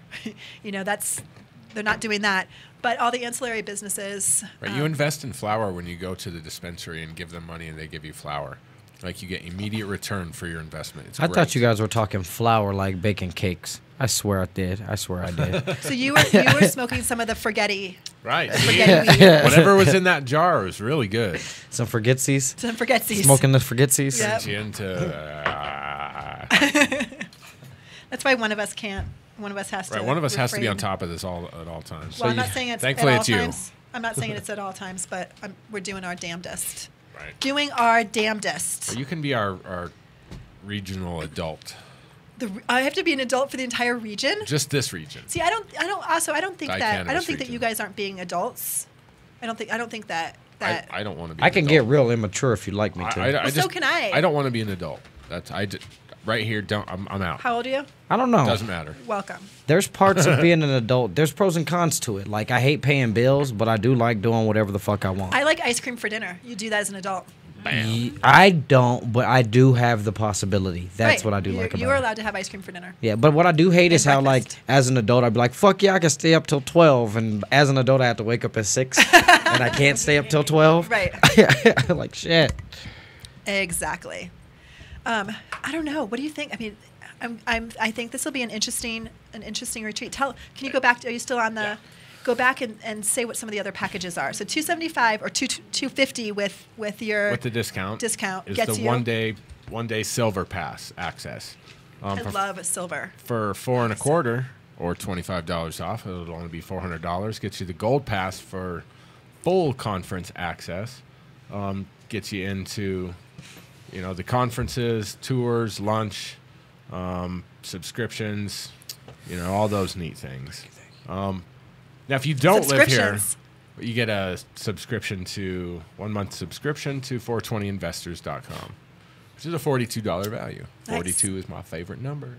They're not doing that. But all the ancillary businesses. Right, you invest in flour when you go to the dispensary and give them money, and they give you flour. Like, you get immediate return for your investment. It's I great. thought you guys were talking flour like baking cakes. I swear I did. I did. So you were smoking some of the forgetti. Right. Spaghetti weed. Whatever was in that jar was really good. Some forgetsies. Smoking the forgetsies. Yep. That's why one of us can't. One of us has to. Right. One of us has to be refrain. on top of this at all times. Well, I'm not saying it's thankfully at all it's you. times. I'm not saying it's at all times, but we're doing our damnedest. Right. Doing our damnedest. Or you can be our regional adult. I have to be an adult for the entire region. Just this region. See, I don't think that region. you guys aren't being adults. I don't think that. I don't want to be. I can get real immature if you'd like me to. So can I. I don't want to be an adult. Right here. I'm out. How old are you? I don't know. Doesn't matter. Welcome. There's parts of being an adult. There's pros and cons to it. Like, I hate paying bills, but I do like doing whatever the fuck I want. I like ice cream for dinner. You do that as an adult. Bam. I don't, but I do have the possibility. That's right. what I do like about it. You are allowed to have ice cream for dinner. Yeah, but what I do hate is how, like, breakfast. as an adult, I'd be like, fuck yeah, I can stay up till 12. And as an adult, I have to wake up at 6. And I can't stay up till 12. Right. Like, shit. Exactly. I don't know. What do you think? I mean, I think this will be an interesting retreat. Can you go back? Are you still on the? Yeah. Go back and say what some of the other packages are. So $275 or $250 with the discount. Discount is gets the you one day silver pass access. I love silver. For $4 1/4 or $25 off, it'll only be $400. Gets you the gold pass for full conference access. Gets you into the conferences, tours, lunch, subscriptions, all those neat things. Now, if you don't live here, Subscriptions. you get a 1-month subscription to 420investors.com, which is a $42 value. Nice. 42 is my favorite number,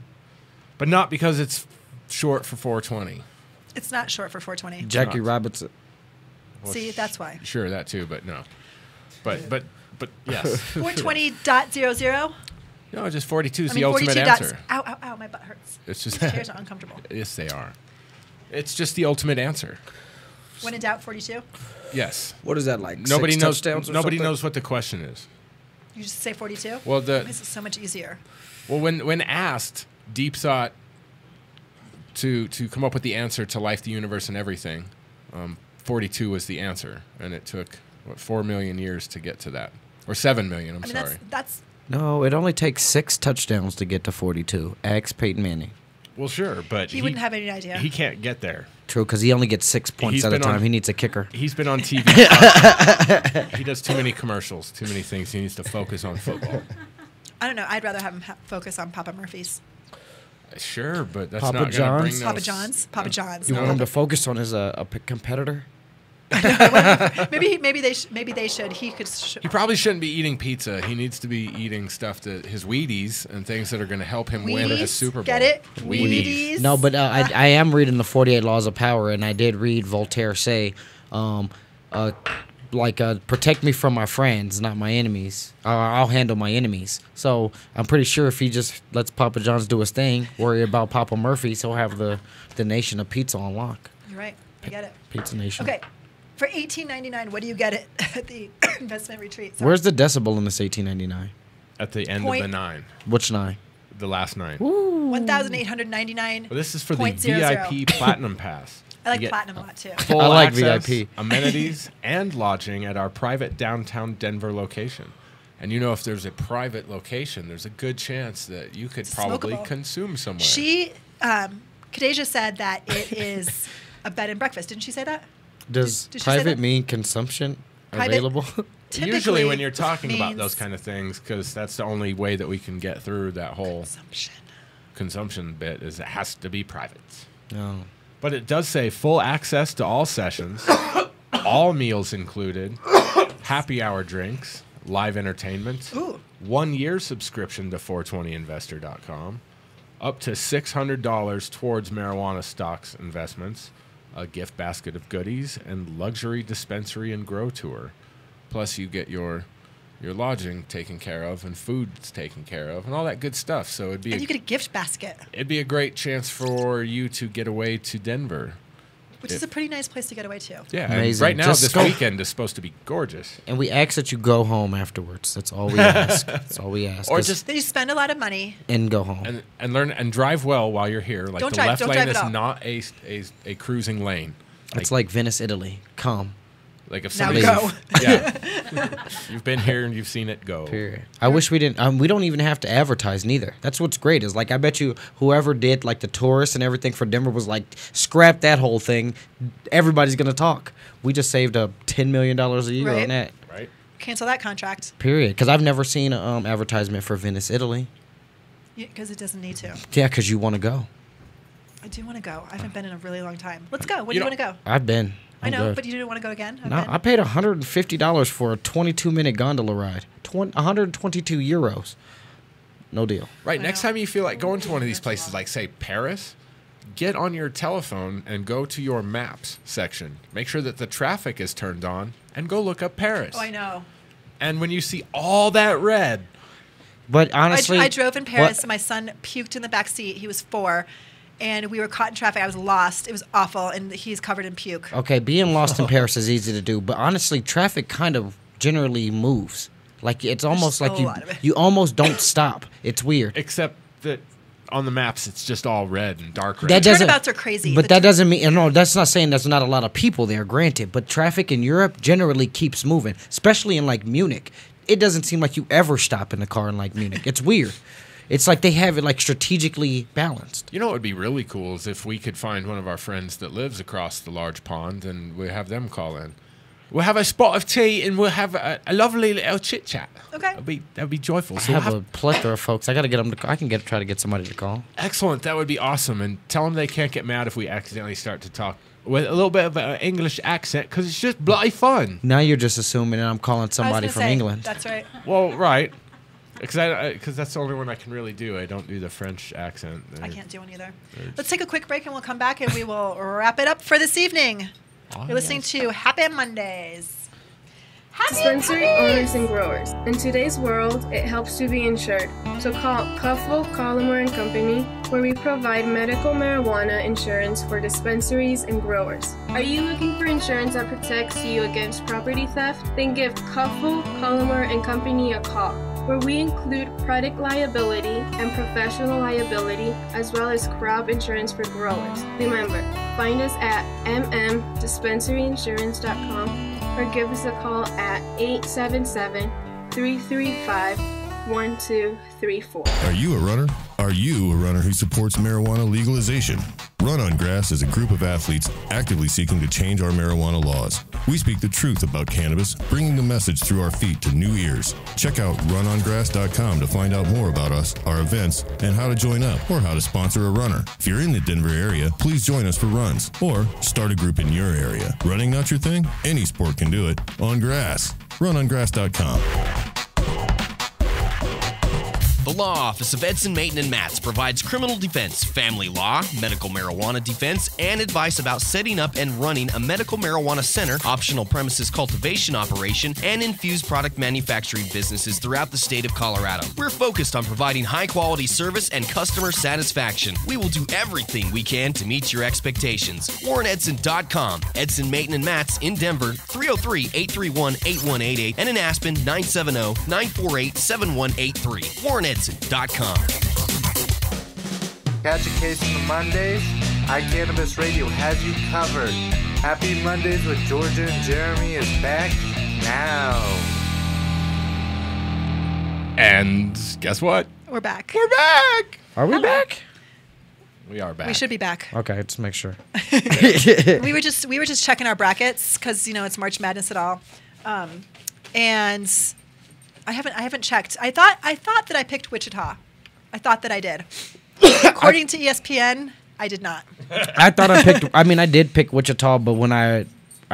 but not because it's short for 420. It's not short for 420. Jackie Robertson. Well, See, that's why. Sure, that too, but no. But yes. 420.00. No, just 42 is I the mean, ultimate 42 dots. answer. Ow, ow, ow, my butt hurts. It's just These chairs are uncomfortable. Yes, they are. It's just the ultimate answer. When in doubt, 42. Yes. What is that like? Nobody 6 knows. touchdowns or Nobody something? knows what the question is. You just say 42. Well, This is so much easier. when asked, Deep thought to come up with the answer to life, the universe, and everything. 42 was the answer, and it took 4 million years to get to that, or 7 million. I'm sorry. That's No, it only takes 6 touchdowns to get to 42. Ask Peyton Manning. Well, sure, but he wouldn't have any idea. He can't get there. True, because he only gets 6 points He's at a been on- time. He needs a kicker. He's been on TV. He does too many commercials, too many things. He needs to focus on football. I don't know. I'd rather have him focus on Papa Murphy's. Sure, but that's Papa not going to John's? bring no Papa John's. Papa John's. You no. want him to focus on his competitor? Maybe they should. He could. He probably shouldn't be eating pizza. He needs to be eating stuff his Wheaties and things that are going to help him win a Wheaties? Super Bowl. Get it? Wheaties. No, but I am reading the 48 Laws of Power, and I did read Voltaire say, protect me from my friends, not my enemies. I'll handle my enemies. So I'm pretty sure if he just lets Papa John's do his thing, worry about Papa Murphy's, he'll have the nation of pizza on lock. You're right. I get it. Pizza Nation. Okay. For $18.99, what do you get at the investment retreat? Sorry. Where's the decibel in this $18.99? At the end of the 9. Which 9? The last 9. 1,899. Well, this is for the VIP Platinum Pass. I like You get Platinum a lot too. Full I like access, VIP. amenities, and lodging at our private downtown Denver location. And if there's a private location, there's a good chance that you could probably smokable. consume somewhere. She, Khadijah said that it is a bed and breakfast. Didn't she say that? Does Did she say private that? mean consumption Private- available? Usually when you're talking about means- those kind of things, because that's the only way that we can get through that whole consumption bit, is it has to be private. No. But it does say full access to all sessions, all meals included, happy hour drinks, live entertainment, Ooh. 1 year subscription to 420investor.com, up to $600 towards marijuana stocks investments, a gift basket of goodies, and luxury dispensary and grow tour. Plus, you get your lodging taken care of and food's taken care of and all that good stuff. So it'd be And you get a gift basket, it'd be a great chance for you to get away to Denver. which is a pretty nice place to get away to. Yeah, and Amazing. right now Just this go- weekend is supposed to be gorgeous. And we ask that you go home afterwards. That's all we ask. That's all we ask. Or 'Cause- just Then you spend a lot of money. and go home. and learn and drive well while you're here. Like Don't the drive- left don't lane drive at is all. not a cruising lane. It's like Venice, Italy. Come. Like if Now somebody, go. yeah, you've been here and you've seen it go. Period. I wish we didn't. We don't even have to advertise neither. That's what's great. Is like I bet you whoever did like the tourists and everything for Denver was like scrap that whole thing. Everybody's gonna talk. We just saved up $10 million a year Right. on that. Right. Cancel that contract Period. Because I've never seen an advertisement for Venice, Italy. because it doesn't need to. Yeah, because you want to go. I do want to go. I haven't been in a really long time. Let's go. When do You you want to go? I've been. I I'm know, good. but you didn't want to go again? I've No, been. I paid $150 for a 22-minute gondola ride. 122 euros. No deal. Right. Next time you feel like going to one of these places, like say Paris, get on your telephone and go to your maps section. Make sure that the traffic is turned on and go look up Paris. Oh, I know. And when you see all that red, But honestly, I drove in Paris. And my son puked in the back seat. He was 4. And we were caught in traffic. I was lost. It was awful. And he's covered in puke. Okay, being lost in Paris is easy to do, but honestly, traffic kind of generally moves. Like it's almost There's like a lot of it. you almost don't stop. It's weird. except that on the maps it's just all red and dark red. That doesn't. Turnabouts are crazy. But that doesn't mean no. That's not saying there's not a lot of people there. Granted, but traffic in Europe generally keeps moving, especially in like Munich. It doesn't seem like you ever stop in a car in like Munich. It's weird. It's like they have it like strategically balanced. You know what would be really cool is if we could find one of our friends that lives across the large pond and we have them call in. We'll have a spot of tea and we'll have a lovely little chit chat. Okay. That'd be joyful. I So have a plethora of folks. I got to get them. I can try to get somebody to call. excellent. That would be awesome. And tell them they can't get mad if we accidentally start to talk with a little bit of an English accent because it's just bloody fun. Now you're just assuming that I'm calling I was somebody gonna from say, England. That's right. Well, right. Because that's the only one I can really do. I don't do the French accent. I can't do one either. Let's take a quick break and we'll come back and we will wrap it up for this evening. You're listening to Happy Mondays. Dispensary owners and growers. In today's world, it helps to be insured. So call Cuffville, Collimore and Company, where we provide medical marijuana insurance for dispensaries and growers. Are you looking for insurance that protects you against property theft? Then give Cuffville, Collimore and Company a call, where we include product liability and professional liability, as well as crop insurance for growers. Remember, find us at mdispensaryinsurance.com or give us a call at 877-335-1234. Are you a runner? Are you a runner who supports marijuana legalization? Run on Grass is a group of athletes actively seeking to change our marijuana laws. We speak the truth about cannabis, bringing the message through our feet to new ears. Check out runongrass.com to find out more about us, our events, and how to join up or how to sponsor a runner. If you're in the Denver area, please join us for runs or start a group in your area. Running not your thing? Any sport can do it. On grass. Runongrass.com. The Law Office of Edson Maton and Matz provides criminal defense, family law, medical marijuana defense, and advice about setting up and running a medical marijuana center, optional premises cultivation operation, and infused product manufacturing businesses throughout the state of Colorado. We're focused on providing high-quality service and customer satisfaction. We will do everything we can to meet your expectations. WarrenEdson.com. Edson Maton and Matz in Denver, 303-831-8188, and in Aspen, 970-948-7183. WarrenEdson.com. Catch a case on the Mondays? iCannabis Radio has you covered. Happy Mondays with Georgia and Jeremy is back now. And guess what? We're back. We're back. Are we back? We are back. We should be back. Okay, let's make sure. we were just checking our brackets because it's March Madness at all, and I haven't checked. I thought that I picked Wichita. I thought that I did. According to ESPN, I did not. I thought I picked. I mean, I did pick Wichita, but when I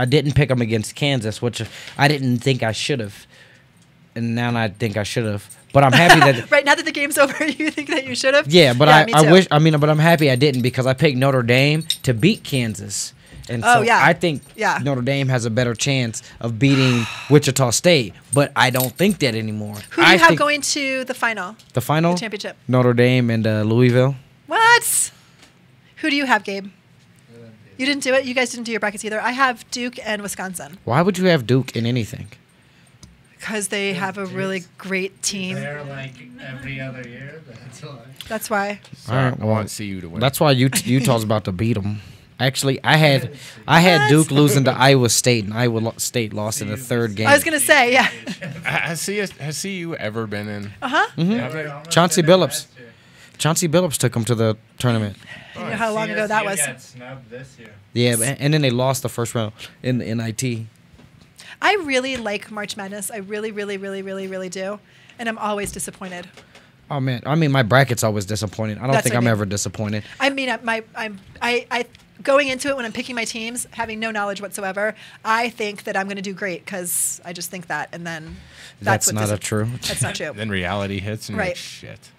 didn't pick them against Kansas, which I didn't think I should have, and now I think I should have. But I'm happy that right now that the game's over, you think that you should have. Yeah, but me I too. wish. I mean, but I'm happy I didn't because I picked Notre Dame to beat Kansas. And so I think Notre Dame has a better chance of beating Wichita State, but I don't think that anymore. Who do you have going to the final? The final? The championship. Notre Dame and Louisville. What? Who do you have, Gabe? You didn't do it? You guys didn't do your brackets either. I have Duke and Wisconsin. Why would you have Duke in anything? Because they have a really great team. They're like every other year. That's why. All right, I want CU to win. That's why Utah's about to beat them. Actually, I had Duke losing to Iowa State, and Iowa State lost in the third game. I was gonna say, yeah. Has CU ever been in? Mm-hmm. Chauncey Billups. Chauncey Billups took them to the tournament. You know how long ago that was? Got snubbed this year. Yeah, and then they lost the first round in the NIT. I really like March Madness. I really, really, really, really, really do, and I'm always disappointed. Oh man, I mean my bracket's always disappointing. I don't think I'm ever disappointed. I mean, I going into it when I'm picking my teams, having no knowledge whatsoever, I think that I'm going to do great because I just think that, and then that's not true. That's not true. Then reality hits, and you're Right. like, shit.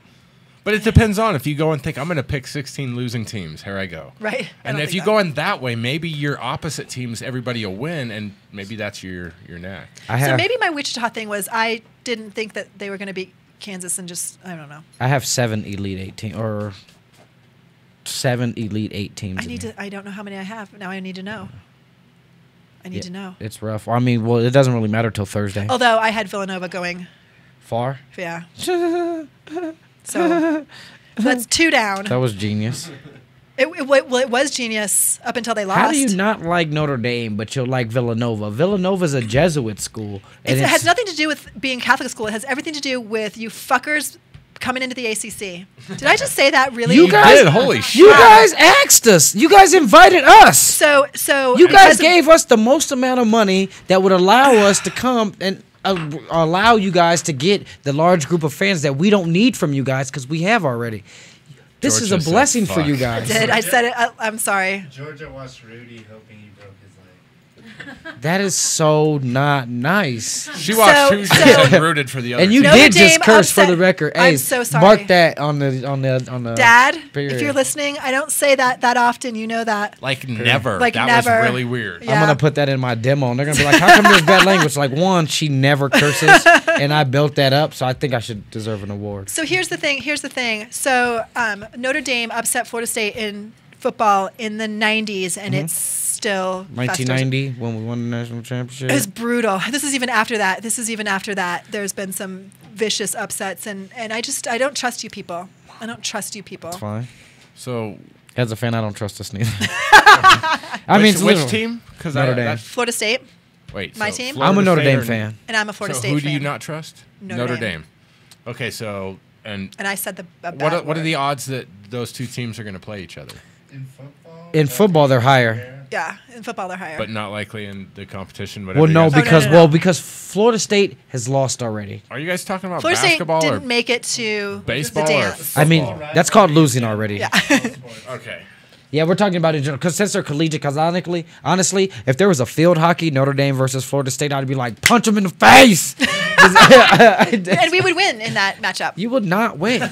But it depends on if you go and think I'm going to pick 16 losing teams. Here I go. Right. And if you go in that way, maybe your opposite teams, everybody will win, and maybe that's your knack. So maybe my Wichita thing was I didn't think that they were going to beat Kansas, and just I don't know. I have 7 Elite 8 teams, or 7 Elite 8 teams. I don't know how many I have. Now I need to know. I need to know. It's rough. I mean, well, it doesn't really matter till Thursday. Although I had Villanova going. Far? Yeah. So that's 2 down. That was genius. It was genius up until they lost. How do you not like Notre Dame, but you'll like Villanova? Villanova's a Jesuit school. It has nothing to do with being Catholic school. It has everything to do with you fuckers coming into the ACC. Did I just say that really? You guys, did. Holy shit. You guys asked us. You guys invited us. So You guys gave us the most amount of money that would allow us to come and allow you guys to get the large group of fans that we don't need from you guys because we have already. This is a Georgia blessing said for you fuck. guys. I said it. I'm sorry. Georgia watched Rudy hoping he broke his leg. That is so not nice. She watched two shows and rooted for the other. And you team. Notre did just Dame curse for upset. the record. I'm Hey, so sorry. mark that on the. Dad, period. if you're listening, I don't say that often. You know that. Like never. Like that never. was really weird. Yeah. I'm gonna put that in my demo, and they're gonna be like, "How come there's bad language?" Like, one, she never curses, and I built that up, so I think I should deserve an award. So here's the thing. So Notre Dame upset Florida State in football in the 90s, and it's still 1990 when we won the national championship. It was brutal. This is even after that. There's been some vicious upsets, and I don't trust you people. I don't trust you people. It's fine. So, as a fan, I don't trust us neither. I mean, which team? Because Notre Dame. Florida State. Wait, My so team? Florida I'm a Notre State Dame or- fan. And I'm a Florida so State who fan. do you not trust? Notre Dame. Okay, so And I said the bad what are word. the odds that those two teams are going to play each other? In football, they're higher. Yeah, in football they're higher. But not likely in the competition. Well, no, because Florida State has lost already. Are you guys talking about Florida State basketball didn't or make it to baseball the or dance. I mean, that's called losing already. Yeah. Okay. Yeah, we're talking about it in general. Because since they're collegiate, because honestly, if there was a field hockey, Notre Dame versus Florida State, I'd be like, punch them in the face. And we would win in that matchup. You would not win.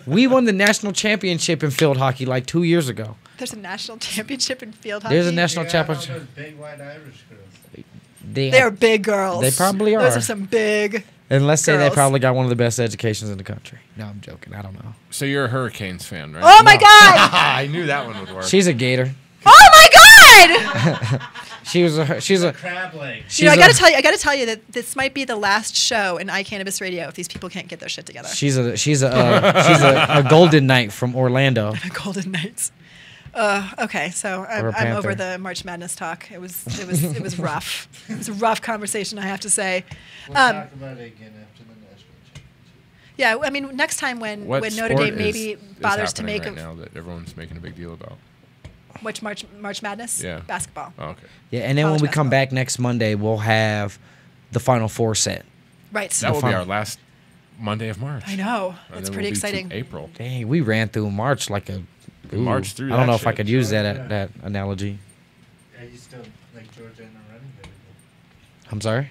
We won the national championship in field hockey like 2 years ago. There's a national championship in field hockey. There's a national Those championship. big white Irish girls. They're big girls. They probably are. Those are some big. And let's say they girls. probably got one of the best educations in the country. No, I'm joking. I don't know. So you're a Hurricanes fan, right? Oh my God! I knew that one would work. She's a Gator. Oh my God! She's a Crab leg. I gotta tell you that this might be the last show in iCannabis Radio if these people can't get their shit together. She's a Golden Knight from Orlando. Golden Knights. Okay, so Or a I'm over Panther. the March Madness talk. It was rough. It was a rough conversation, I have to say. We'll talk about it again after the national championship. Yeah, I mean, next time when What Notre sport Dame maybe is bothers to happening make right a now that everyone's making a big deal about. which March Madness? Yeah. Basketball. Oh, okay. Yeah, and then when College we come basketball. back next Monday, we'll have the Final Four set. Right. That will be our last Monday of March. I know. And That's then pretty we'll be to exciting. April. Dang, we ran through March like a. We marched through I don't that know if I shit. could use that analogy. Yeah, you still like Georgia in the running baby. I'm sorry.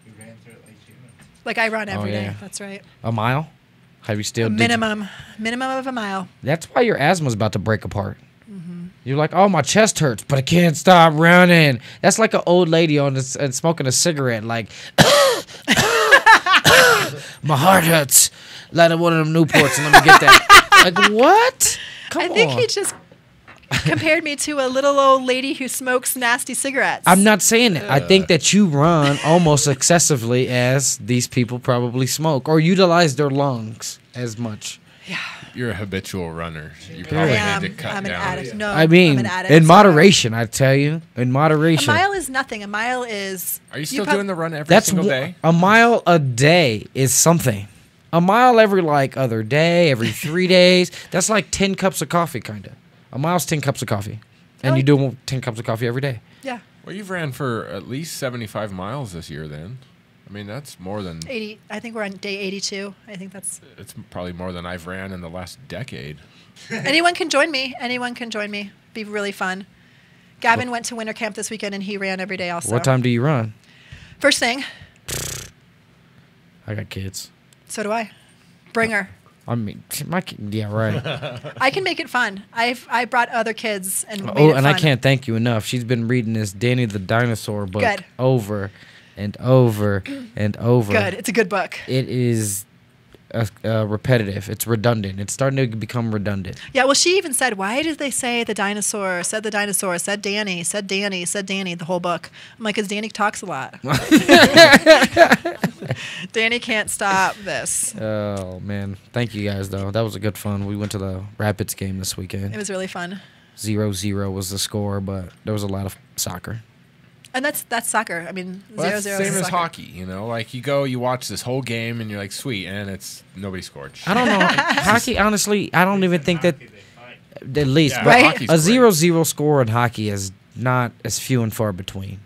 You ran through it like she ran. Like I run every day. yeah. That's right. A mile? Have you still? Minimum of a mile. That's why your asthma's about to break apart. You're like, oh, my chest hurts, but I can't stop running. That's like an old lady on this and smoking a cigarette. Like, my heart hurts. Light up one of them Newports and let me get that. Like, what? Come I think on. he just compared me to a little old lady who smokes nasty cigarettes. I'm not saying that. I think that you run almost excessively as these people probably smoke or utilize their lungs as much. You're a habitual runner. You I probably am. need to cut I'm an down. addict. No, I mean, I'm an addict. in moderation, I tell you. In moderation. A mile is nothing. A mile is. Are you still prob- doing the run every That's single day? A mile a day is something. A mile every like other day, every 3 days. That's like 10 cups of coffee, kind of. A mile's 10 cups of coffee. And you do 10 cups of coffee every day. Yeah. Well, you've ran for at least 75 miles this year then. I mean, that's more than... 80. I think we're on day 82. I think that's. It's probably more than I've ran in the last decade. Anyone can join me. Anyone can join me. Be really fun. Gavin went to winter camp this weekend and he ran every day also. What time do you run? First thing. I got kids. So do I. Bring her. I mean, yeah, right. I can make it fun. I brought other kids and made Oh, it and I fun. can't thank you enough. She's been reading this Danny the Dinosaur book Good. over and over and over. Good. It's a good book. It is repetitive. It's redundant. It's starting to become redundant. Yeah, well, she even said, why did they say the dinosaur, said Danny, the whole book? I'm like, because Danny talks a lot. Danny can't stop this. Oh, man. Thank you guys, though. That was a good fun. We went to the Rapids game this weekend. It was really fun. 0-0 was the score, but there was a lot of soccer. And that's soccer. I mean, Well, 0-0 that's the is same as soccer. hockey, you know. Like you watch this whole game, and you're like, sweet, and it's nobody scored. I don't know. Hockey, honestly, I don't even think that at least Yeah, but Right? hockey's a great. 0-0 score in hockey is not as few and far between. You know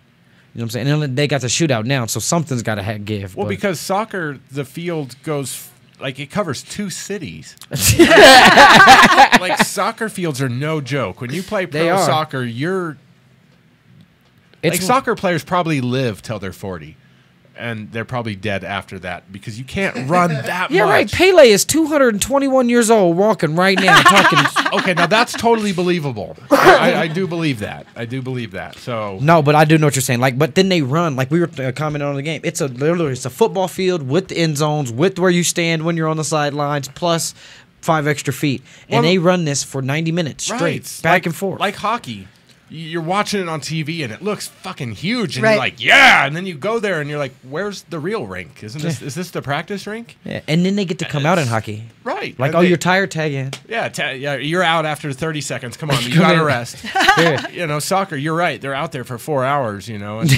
what I'm saying? And then they got the shootout now, so something's got to give. Well, but- because soccer, the field goes like it covers 2 cities. Like soccer fields are no joke. When you play They pro are. soccer, you're it's like soccer players probably live till they're 40, and they're probably dead after that because you can't run that yeah, much. right. Pele is 221 years old, walking right now, talking. Okay, now that's totally believable. I do believe that. I do believe that. So No, but I do know what you're saying. Like, but then they run. Like we were commenting on the game. It's a football field with the end zones, with where you stand when you're on the sidelines, plus 5 extra feet, and Well, they run this for 90 minutes straight, right, back like- and forth. like hockey. You're watching it on TV and it looks fucking huge, and Right. you're like, yeah, and then you go there and you're like, where's the real rink? Is this the practice rink? Yeah, and then they get to come out in hockey. Right. Like, And oh, they- you're tired, tag in. Yeah, you're out after 30 seconds. Come on, you Come got to in. rest. Yeah. You know, soccer, you're right. They're out there for 4 hours, you know. And,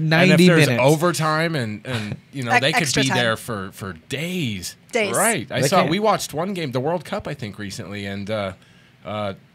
90 and if there's minutes. overtime and you know, they could Extra be time. there for days. Days. Right. They can't. We watched one game, the World Cup, I think, recently, and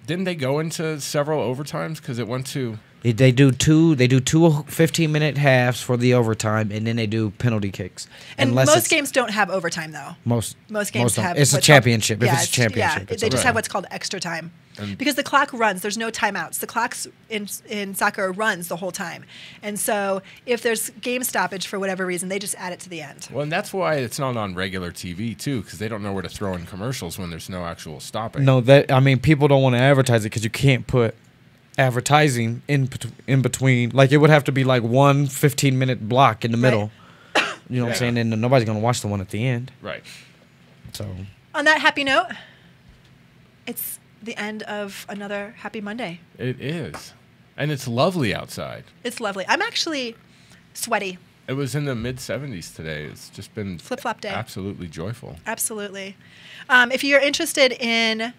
didn't they go into several overtimes because it went to... They do two 15-minute halves for the overtime, and then they do penalty kicks. And Unless most it's- games don't have overtime, though. Most games don't. have It's a what's called- championship. If Yeah, it's a championship, yeah, it's they just okay. have what's called extra time. And- Because the clock runs, there's no timeouts. The clocks in soccer runs the whole time. And so if there's game stoppage for whatever reason, they just add it to the end. Well, and that's why it's not on regular TV, too, because they don't know where to throw in commercials when there's no actual stopping. No, people don't want to advertise it because you can't put advertising in between. Like, it would have to be like one 15-minute block in the middle. You know what I'm saying? And nobody's going to watch the one at the end. Right. So On that happy note, it's the end of another happy Monday. It is. And it's lovely outside. It's lovely. I'm actually sweaty. It was in the mid-70s today. It's just been Flip-flop day. absolutely joyful. Absolutely. If you're interested in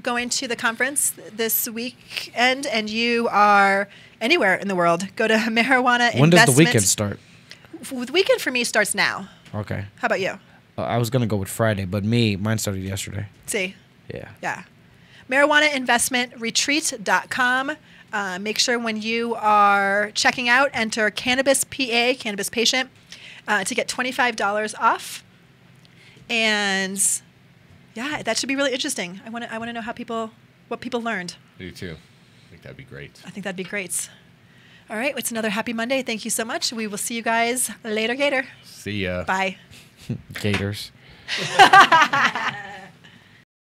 going to the conference this weekend and you are anywhere in the world, go to Marijuana when does the Investment. weekend start? The weekend for me starts now. Okay. How about you? I was going to go with Friday, but mine started yesterday. See? Yeah. Yeah. MarijuanaInvestmentRetreat.com. Make sure when you are checking out, enter Cannabis PA, Cannabis Patient, to get $25 off. And yeah, that should be really interesting. I want to know what people learned. I do too. I think that'd be great. I think that'd be great. All right, it's another happy Monday. Thank you so much. We will see you guys later, Gator. See ya. Bye. Gators.